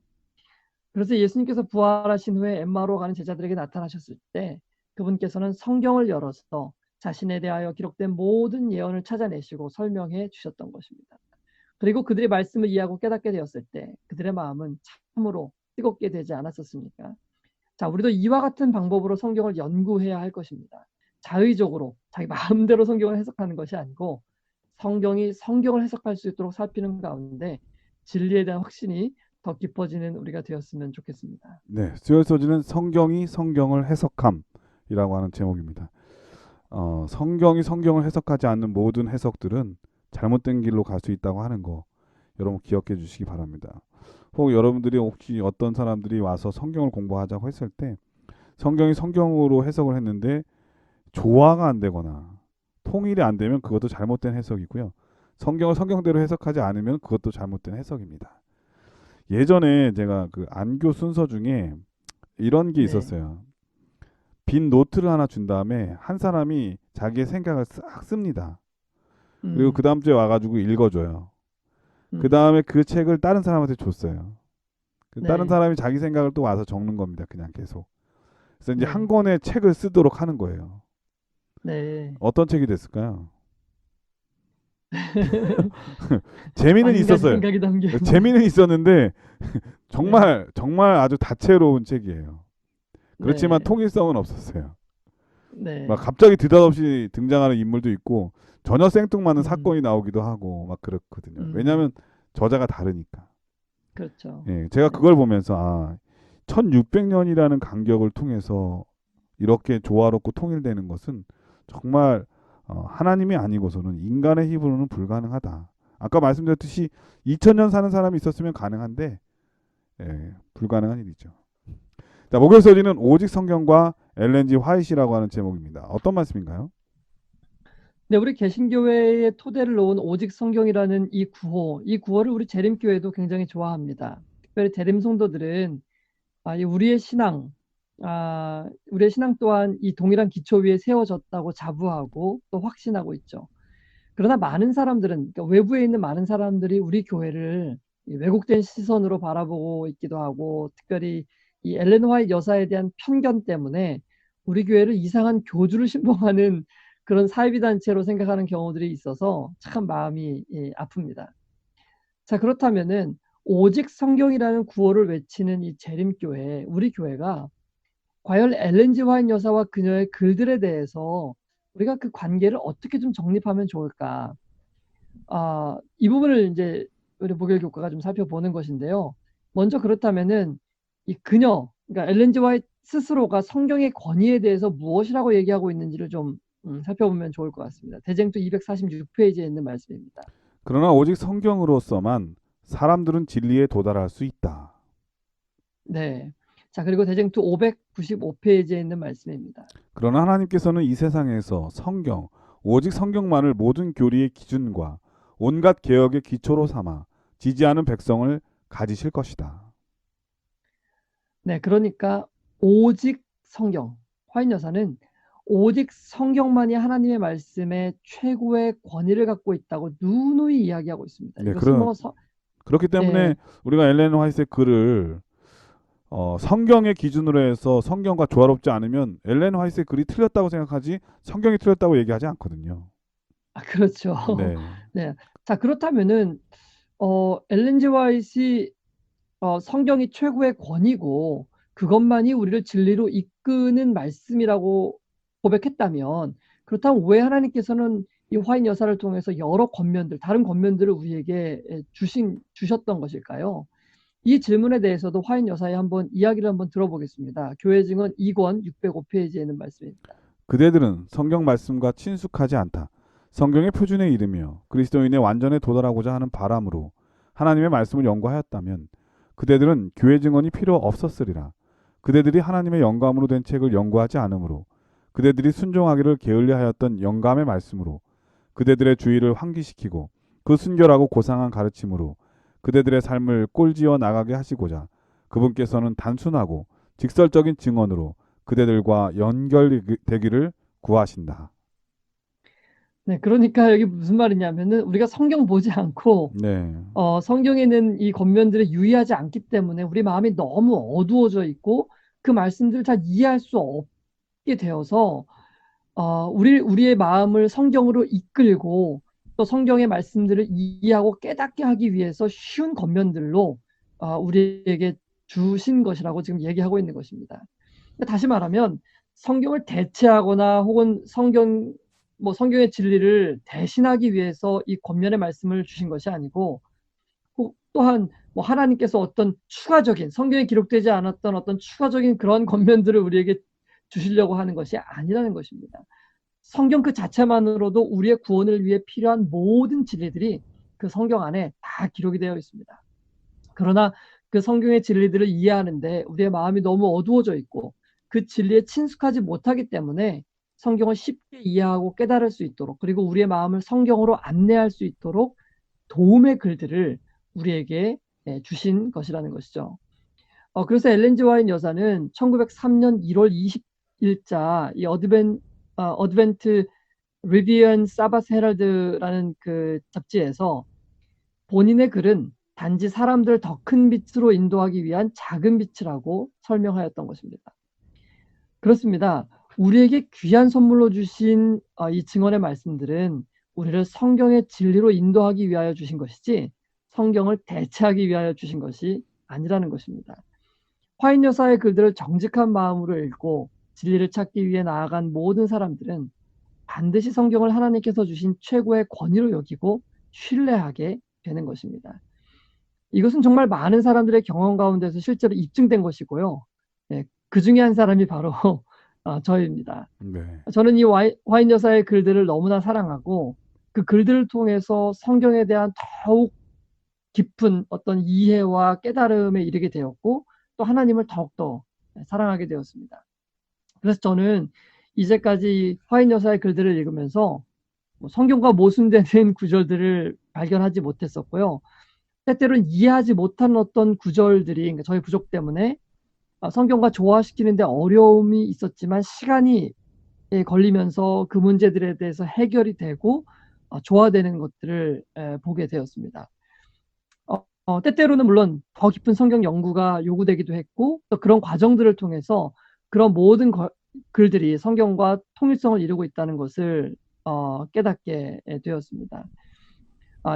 그래서 예수님께서 부활하신 후에 엠마오로 가는 제자들에게 나타나셨을 때 그분께서는 성경을 열어서 자신에 대하여 기록된 모든 예언을 찾아내시고 설명해 주셨던 것입니다. 그리고 그들의 말씀을 이해하고 깨닫게 되었을 때 그들의 마음은 참으로 뜨겁게 되지 않았었습니까? 자, 우리도 이와 같은 방법으로 성경을 연구해야 할 것입니다. 자의적으로 자기 마음대로 성경을 해석하는 것이 아니고 성경이 성경을 해석할 수 있도록 살피는 가운데 진리에 대한 확신이 더 깊어지는 우리가 되었으면 좋겠습니다. 네, 스웨소지는 성경이 성경을 해석함이라고 하는 제목입니다. 성경이 성경을 해석하지 않는 모든 해석들은 잘못된 길로 갈 수 있다고 하는 거 여러분 기억해 주시기 바랍니다. 혹 여러분들이 혹시 어떤 사람들이 와서 성경을 공부하자고 했을 때 성경이 성경으로 해석을 했는데 조화가 안 되거나 통일이 안 되면 그것도 잘못된 해석이고요. 성경을 성경대로 해석하지 않으면 그것도 잘못된 해석입니다. 예전에 제가 그 안교 순서 중에 이런 게 네. 있었어요. 빈 노트를 하나 준 다음에 한 사람이 자기의 생각을 싹 씁니다. 그리고 그 다음 주에 와가지고 읽어줘요. 그 다음에 그 책을 다른 사람한테 줬어요. 다른 네. 사람이 자기 생각을 또 와서 적는 겁니다. 그냥 계속. 그래서 이제 네. 한 권의 책을 쓰도록 하는 거예요. 네. 어떤 책이 됐을까요? 재미는 만 가지 있었어요. 생각이 담겨 있는. 재미는 있었는데 네. 정말 아주 다채로운 책이에요. 그렇지만 네. 통일성은 없었어요. 막 네. 갑자기 느닷없이 등장하는 인물도 있고 전혀 생뚱맞는 음. 사건이 나오기도 하고 막 그렇거든요. 음. 왜냐하면 저자가 다르니까. 그렇죠. 예, 제가 네. 그걸 보면서 1600년이라는 간격을 통해서 이렇게 조화롭고 통일되는 것은 정말 하나님이 아니고서는 인간의 힘으로는 불가능하다. 아까 말씀드렸듯이 2000년 사는 사람이 있었으면 가능한데 불가능한 일이죠. 자, 목요일 서지는 오직 성경과 엘렌지 화이트라고 하는 제목입니다. 어떤 말씀인가요? 네, 우리 개신교회의 토대를 놓은 오직 성경이라는 이 구호를 우리 재림교회도 굉장히 좋아합니다. 특별히 재림 성도들은 우리의 신앙 또한 이 동일한 기초 위에 세워졌다고 자부하고 또 확신하고 있죠. 그러나 많은 사람들은, 그러니까 외부에 있는 많은 사람들이 우리 교회를 이 왜곡된 시선으로 바라보고 있기도 하고, 특별히 이 엘렌 화이트 여사에 대한 편견 때문에 우리 교회를 이상한 교주를 신봉하는 그런 사이비 단체로 생각하는 경우들이 있어서 참 마음이 아픕니다. 자, 그렇다면은 오직 성경이라는 구호를 외치는 이 재림교회, 우리 교회가 과연 엘렌 지 화이트 여사와 그녀의 글들에 대해서 우리가 그 관계를 어떻게 좀 정립하면 좋을까? 이 부분을 이제 우리 목요일 교과가 좀 살펴보는 것인데요. 먼저 그렇다면은 이 그러니까 엘렌 지 화이트 스스로가 성경의 권위에 대해서 무엇이라고 얘기하고 있는지를 좀 살펴보면 좋을 것 같습니다. 대쟁투 246페이지에 있는 말씀입니다. 그러나 오직 성경으로서만 사람들은 진리에 도달할 수 있다. 네. 자, 그리고 대쟁투 595페이지에 있는 말씀입니다. 그러나 하나님께서는 이 세상에서 오직 성경만을 모든 교리의 기준과 온갖 개혁의 기초로 삼아 지지하는 백성을 가지실 것이다. 네, 그러니까 오직 성경, 화인 여사는 오직 성경만이 하나님의 말씀의 최고의 권위를 갖고 있다고 누누이 이야기하고 있습니다. 네, 이것은 그렇기 때문에 네, 우리가 엘렌 화이트의 글을 성경의 기준으로 해서 성경과 조화롭지 않으면 엘렌 화이트의 글이 틀렸다고 생각하지 성경이 틀렸다고 얘기하지 않거든요. 그렇죠. 네. 네, 자, 그렇다면은 엘렌 지 화이트이 성경이 최고의 권위고 그것만이 우리를 진리로 이끄는 말씀이라고 고백했다면, 그렇다면 왜 하나님께서는 이 화인 여사를 통해서 여러 다른 권면들을 우리에게 주셨던 것일까요? 이 질문에 대해서도 화인 여사의 이야기를 한번 들어보겠습니다. 교회 증언 2권 605페이지에 있는 말씀입니다. 그대들은 성경 말씀과 친숙하지 않다. 성경의 표준에 이르며 그리스도인의 완전에 도달하고자 하는 바람으로 하나님의 말씀을 연구하였다면 그대들은 교회 증언이 필요 없었으리라. 그대들이 하나님의 영감으로 된 책을 연구하지 않으므로 그대들이 순종하기를 게을리하였던 영감의 말씀으로 그대들의 주의를 환기시키고 그 순결하고 고상한 가르침으로 그대들의 삶을 꼴지어 나가게 하시고자 그분께서는 단순하고 직설적인 증언으로 그대들과 연결되기를 구하신다. 네, 그러니까 여기 무슨 말이냐면은 우리가 성경 보지 않고 네. 성경에 있는 이 권면들에 유의하지 않기 때문에 우리 마음이 너무 어두워져 있고 그 말씀들을 잘 이해할 수 없게 되어서 우리의 마음을 성경으로 이끌고 또 성경의 말씀들을 이해하고 깨닫게 하기 위해서 쉬운 권면들로 우리에게 주신 것이라고 지금 얘기하고 있는 것입니다. 다시 말하면 성경을 대체하거나 혹은 성경의 진리를 대신하기 위해서 이 권면의 말씀을 주신 것이 아니고, 또한 하나님께서 어떤 추가적인 성경에 기록되지 않았던 어떤 추가적인 그런 권면들을 우리에게 주시려고 하는 것이 아니라는 것입니다. 성경 그 자체만으로도 우리의 구원을 위해 필요한 모든 진리들이 그 성경 안에 다 기록이 되어 있습니다. 그러나 그 성경의 진리들을 이해하는데 우리의 마음이 너무 어두워져 있고 그 진리에 친숙하지 못하기 때문에 성경을 쉽게 이해하고 깨달을 수 있도록, 그리고 우리의 마음을 성경으로 안내할 수 있도록 도움의 글들을 우리에게 주신 것이라는 것이죠. 그래서 엘렌 지 화이트 여사는 1903년 1월 20일자 이 어드벤트 리비언 사바스 헤럴드라는 그 잡지에서 본인의 글은 단지 사람들을 더 큰 빛으로 인도하기 위한 작은 빛이라고 설명하였던 것입니다. 그렇습니다. 우리에게 귀한 선물로 주신 이 증언의 말씀들은 우리를 성경의 진리로 인도하기 위하여 주신 것이지 성경을 대체하기 위하여 주신 것이 아니라는 것입니다. 화인 여사의 글들을 정직한 마음으로 읽고 진리를 찾기 위해 나아간 모든 사람들은 반드시 성경을 하나님께서 주신 최고의 권위로 여기고 신뢰하게 되는 것입니다. 이것은 정말 많은 사람들의 경험 가운데서 실제로 입증된 것이고요. 예, 그 중에 한 사람이 바로 저입니다. 네. 저는 이 화인 여사의 글들을 너무나 사랑하고 그 글들을 통해서 성경에 대한 더욱 깊은 어떤 이해와 깨달음에 이르게 되었고 또 하나님을 더욱더 사랑하게 되었습니다. 그래서 저는 이제까지 화인 여사의 글들을 읽으면서 성경과 모순되는 구절들을 발견하지 못했었고요. 때때로는 이해하지 못한 어떤 구절들이 그러니까 저희 부족 때문에 성경과 조화시키는데 어려움이 있었지만 시간이 걸리면서 그 문제들에 대해서 해결이 되고 조화되는 것들을 보게 되었습니다. 때때로는 물론 더 깊은 성경 연구가 요구되기도 했고 또 그런 과정들을 통해서 그런 모든 글들이 성경과 통일성을 이루고 있다는 것을 깨닫게 되었습니다.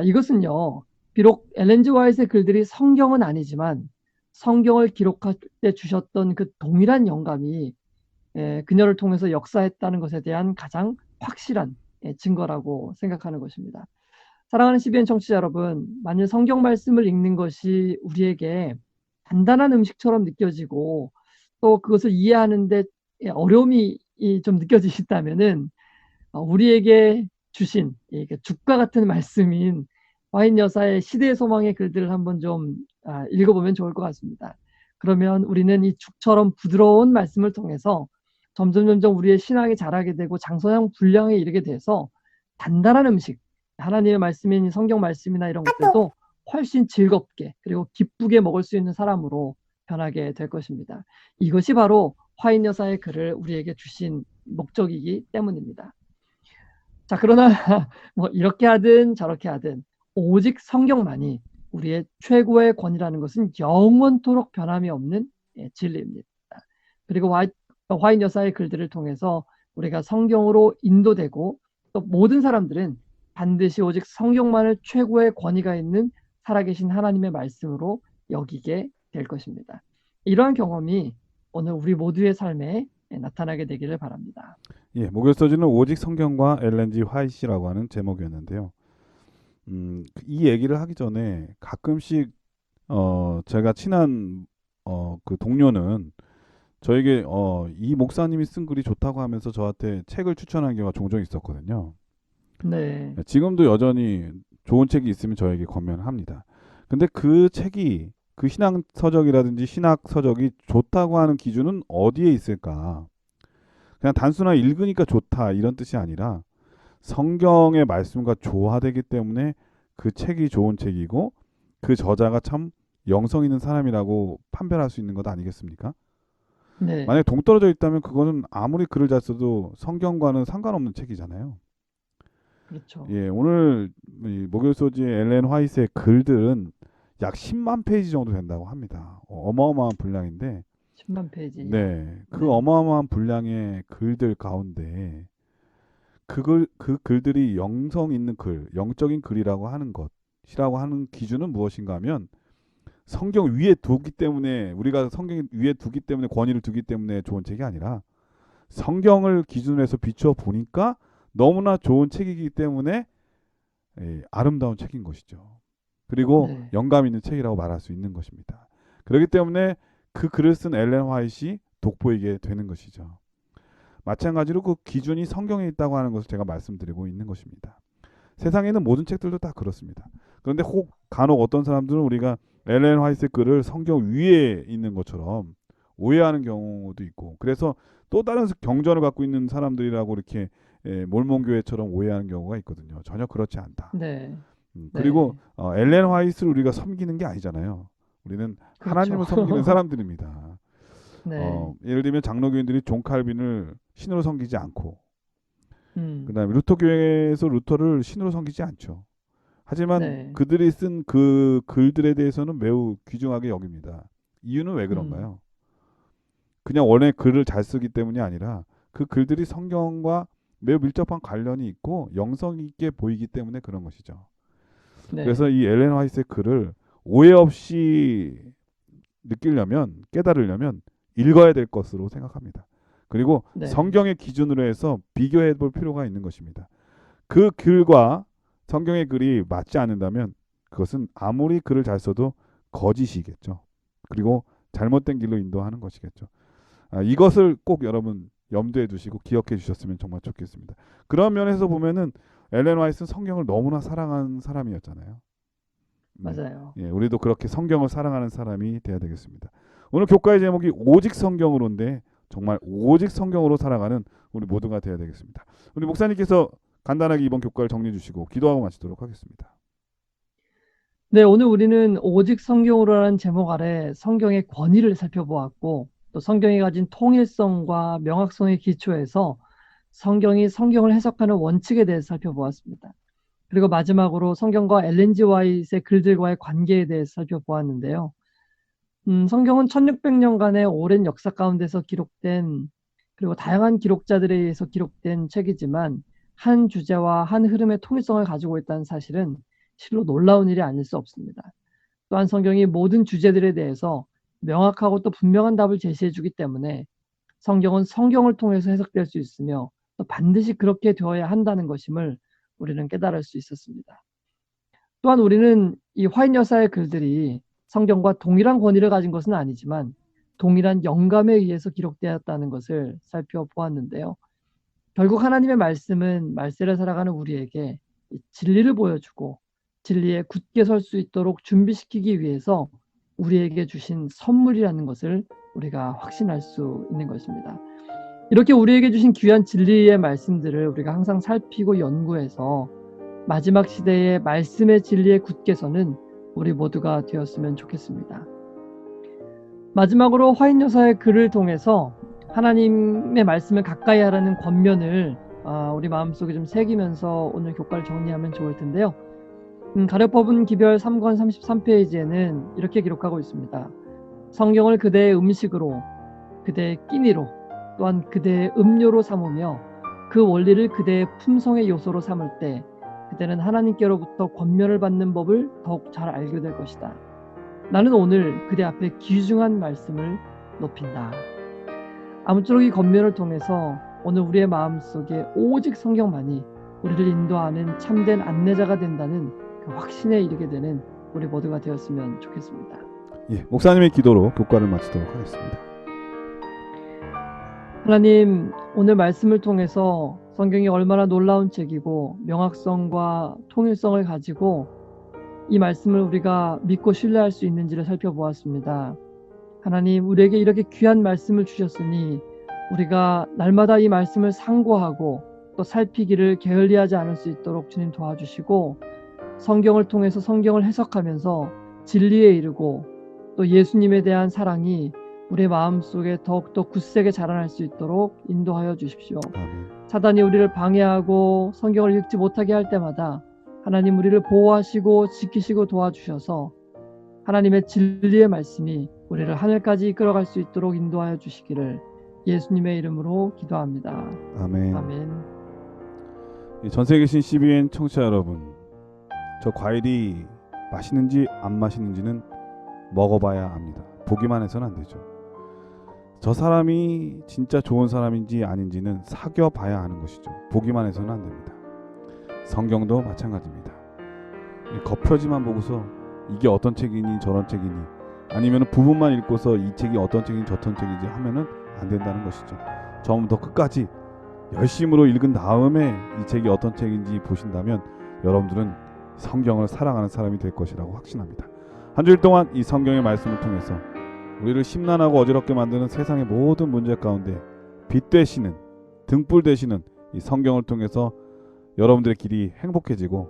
이것은요, 비록 엘렌 G 화이트의 글들이 성경은 아니지만 성경을 기록할 때 주셨던 그 동일한 영감이 그녀를 통해서 역사했다는 것에 대한 가장 확실한 증거라고 생각하는 것입니다. 사랑하는 CBN 청취자 여러분, 만일 성경 말씀을 읽는 것이 우리에게 단단한 음식처럼 느껴지고 또 그것을 이해하는데 어려움이 좀 느껴지신다면은 우리에게 주신 죽과 같은 말씀인 화인 여사의 시대의 소망의 글들을 한번 좀 읽어보면 좋을 것 같습니다. 그러면 우리는 이 죽처럼 부드러운 말씀을 통해서 점점 우리의 신앙이 자라게 되고 장성한 분량에 이르게 돼서 단단한 음식, 하나님의 말씀인 성경 말씀이나 이런 것들도 훨씬 즐겁게 그리고 기쁘게 먹을 수 있는 사람으로 변하게 될 것입니다. 이것이 바로 화인 여사의 글을 우리에게 주신 목적이기 때문입니다. 자, 그러나 뭐 이렇게 하든 저렇게 하든 오직 성경만이 우리의 최고의 권위라는 것은 영원토록 변함이 없는 진리입니다. 그리고 화인 여사의 글들을 통해서 우리가 성경으로 인도되고 또 모든 사람들은 반드시 오직 성경만을 최고의 권위가 있는 살아계신 하나님의 말씀으로 여기게 될 것입니다. 이러한 경험이 오늘 우리 모두의 삶에 나타나게 되기를 바랍니다. 예, 목요 서지는 오직 성경과 엘렌 G 화이트라고 하는 제목이었는데요. 이 얘기를 하기 전에 가끔씩 제가 친한 그 동료는 저에게 이 목사님이 쓴 글이 좋다고 하면서 저한테 책을 추천하는 경우가 종종 있었거든요. 네, 지금도 여전히 좋은 책이 있으면 저에게 권면합니다. 근데 그 책이 그 신앙 서적이라든지 신학 서적이 좋다고 하는 기준은 어디에 있을까? 그냥 단순한 읽으니까 좋다 이런 뜻이 아니라 성경의 말씀과 조화되기 때문에 그 책이 좋은 책이고 그 저자가 참 영성 있는 사람이라고 판별할 수 있는 것 아니겠습니까? 네, 만약에 동떨어져 있다면 그거는 아무리 글을 잘 써도 성경과는 상관없는 책이잖아요. 그렇죠. 예, 오늘 목요소지의 엘렌 화이트의 글들은 약 10만 페이지 정도 된다고 합니다. 어마어마한 분량인데 10만 페이지. 네, 그 네, 어마어마한 분량의 글들 가운데 그 글들이 영성 있는 글, 영적인 글이라고 하는 것이라고 하는 기준은 무엇인가 하면 성경 위에 두기 때문에 우리가 성경 위에 두기 때문에 권위를 두기 때문에 좋은 책이 아니라 성경을 기준으로 해서 비추어 보니까 너무나 좋은 책이기 때문에 아름다운 책인 것이죠. 그리고 네, 영감 있는 책이라고 말할 수 있는 것입니다. 그렇기 때문에 그 글을 쓴 엘렌 화이트이 돋보이게 되는 것이죠. 마찬가지로 그 기준이 성경에 있다고 하는 것을 제가 말씀드리고 있는 것입니다. 세상에 있는 모든 책들도 다 그렇습니다. 그런데 혹 간혹 어떤 사람들은 우리가 엘렌 화이트의 글을 성경 위에 있는 것처럼 오해하는 경우도 있고 그래서 또 다른 경전을 갖고 있는 사람들이라고 이렇게 몰몬교회처럼 오해하는 경우가 있거든요. 전혀 그렇지 않다. 네, 그리고 네, 엘렌 화이트를 우리가 섬기는 게 아니잖아요. 우리는 그렇죠. 하나님을 섬기는 사람들입니다. 네, 예를 들면 장로교인들이 존 칼빈을 신으로 섬기지 않고 음, 그다음에 루터 교회에서 루터를 신으로 섬기지 않죠. 하지만 네, 그들이 쓴 그 글들에 대해서는 매우 귀중하게 여깁니다. 이유는 왜 음, 그런가요? 그냥 원래 글을 잘 쓰기 때문이 아니라 그 글들이 성경과 매우 밀접한 관련이 있고 영성 있게 보이기 때문에 그런 것이죠. 네. 그래서 이 엘렌 화이트의 글을 오해 없이 느끼려면, 깨달으려면 읽어야 될 것으로 생각합니다. 그리고 네. 성경의 기준으로 해서 비교해 볼 필요가 있는 것입니다. 그 글과 성경의 글이 맞지 않는다면 그것은 아무리 글을 잘 써도 거짓이겠죠. 그리고 잘못된 길로 인도하는 것이겠죠. 이것을 꼭 여러분 염두에 두시고 기억해 주셨으면 정말 좋겠습니다. 그런 면에서 보면은 엘렌 화이트는 성경을 너무나 사랑하는 사람이었잖아요. 네. 맞아요. 예, 우리도 그렇게 성경을 사랑하는 사람이 돼야 되겠습니다. 오늘 교과의 제목이 오직 성경으로인데 정말 오직 성경으로 살아가는 우리 모두가 돼야 되겠습니다. 우리 목사님께서 간단하게 이번 교과를 정리해 주시고 기도하고 마치도록 하겠습니다. 네, 오늘 우리는 오직 성경으로라는 제목 아래 성경의 권위를 살펴보았고 또 성경이 가진 통일성과 명확성의 기초에서 성경이 성경을 해석하는 원칙에 대해서 살펴보았습니다. 그리고 마지막으로 성경과 엘렌 G. 화이트의 글들과의 관계에 대해서 살펴보았는데요. 성경은 1600년간의 오랜 역사 가운데서 기록된 그리고 다양한 기록자들에 의해서 기록된 책이지만 한 주제와 한 흐름의 통일성을 가지고 있다는 사실은 실로 놀라운 일이 아닐 수 없습니다. 또한 성경이 모든 주제들에 대해서 명확하고 또 분명한 답을 제시해 주기 때문에 성경은 성경을 통해서 해석될 수 있으며 또 반드시 그렇게 되어야 한다는 것임을 우리는 깨달을 수 있었습니다. 또한 우리는 이 화이트 여사의 글들이 성경과 동일한 권위를 가진 것은 아니지만 동일한 영감에 의해서 기록되었다는 것을 살펴보았는데요. 결국 하나님의 말씀은 말세를 살아가는 우리에게 진리를 보여주고 진리에 굳게 설 수 있도록 준비시키기 위해서 우리에게 주신 선물이라는 것을 우리가 확신할 수 있는 것입니다. 이렇게 우리에게 주신 귀한 진리의 말씀들을 우리가 항상 살피고 연구해서 마지막 시대의 말씀의 진리에 굳게 서는 우리 모두가 되었으면 좋겠습니다. 마지막으로 화이트 여사의 글을 통해서 하나님의 말씀을 가까이 하라는 권면을 우리 마음속에 좀 새기면서 오늘 교과를 정리하면 좋을 텐데요. 가려법은 기별 3권 33페이지에는 이렇게 기록하고 있습니다. 성경을 그대의 음식으로, 그대의 끼니로, 또한 그대의 음료로 삼으며 그 원리를 그대의 품성의 요소로 삼을 때 그대는 하나님께로부터 권면을 받는 법을 더욱 잘 알게 될 것이다. 나는 오늘 그대 앞에 귀중한 말씀을 높인다. 아무쪼록 이 권면을 통해서 오늘 우리의 마음속에 오직 성경만이 우리를 인도하는 참된 안내자가 된다는 그 확신에 이르게 되는 우리 모두가 되었으면 좋겠습니다. 예, 목사님의 기도로 교과를 마치도록 하겠습니다. 하나님, 오늘 말씀을 통해서 성경이 얼마나 놀라운 책이고 명확성과 통일성을 가지고 이 말씀을 우리가 믿고 신뢰할 수 있는지를 살펴보았습니다. 하나님, 우리에게 이렇게 귀한 말씀을 주셨으니 우리가 날마다 이 말씀을 상고하고 또 살피기를 게을리하지 않을 수 있도록 주님 도와주시고 성경을 통해서 성경을 해석하면서 진리에 이르고 또 예수님에 대한 사랑이 우리의 마음속에 더욱더 굳세게 자라날 수 있도록 인도하여 주십시오. 아멘. 사단이 우리를 방해하고 성경을 읽지 못하게 할 때마다 하나님 우리를 보호하시고 지키시고 도와주셔서 하나님의 진리의 말씀이 우리를 하늘까지 이끌어갈 수 있도록 인도하여 주시기를 예수님의 이름으로 기도합니다. 아멘. 아멘. 전 세계 계신 CBN 청취자 여러분, 저 과일이 맛있는지 안 맛있는지는 먹어봐야 압니다. 보기만 해서는 안 되죠. 저 사람이 진짜 좋은 사람인지 아닌지는 사귀어봐야 하는 것이죠. 보기만 해서는 안 됩니다. 성경도 마찬가지입니다. 겉표지만 보고서 이게 어떤 책이니 저런 책이니 아니면 부분만 읽고서 이 책이 어떤 책인지 저떤 책인지 하면은 안 된다는 것이죠. 처음부터 끝까지 열심으로 읽은 다음에 이 책이 어떤 책인지 보신다면 여러분들은 성경을 사랑하는 사람이 될 것이라고 확신합니다. 한 주일 동안 이 성경의 말씀을 통해서 우리를 심란하고 어지럽게 만드는 세상의 모든 문제 가운데 빛 되시는, 등불 되시는 이 성경을 통해서 여러분들의 길이 행복해지고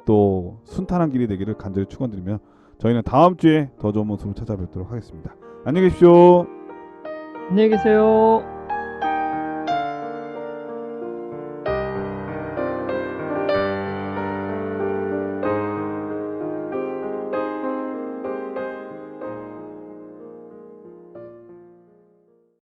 또 순탄한 길이 되기를 간절히 축원드리며 저희는 다음 주에 더 좋은 모습으로 찾아뵙도록 하겠습니다. 안녕히 계십시오. 안녕히 계세요.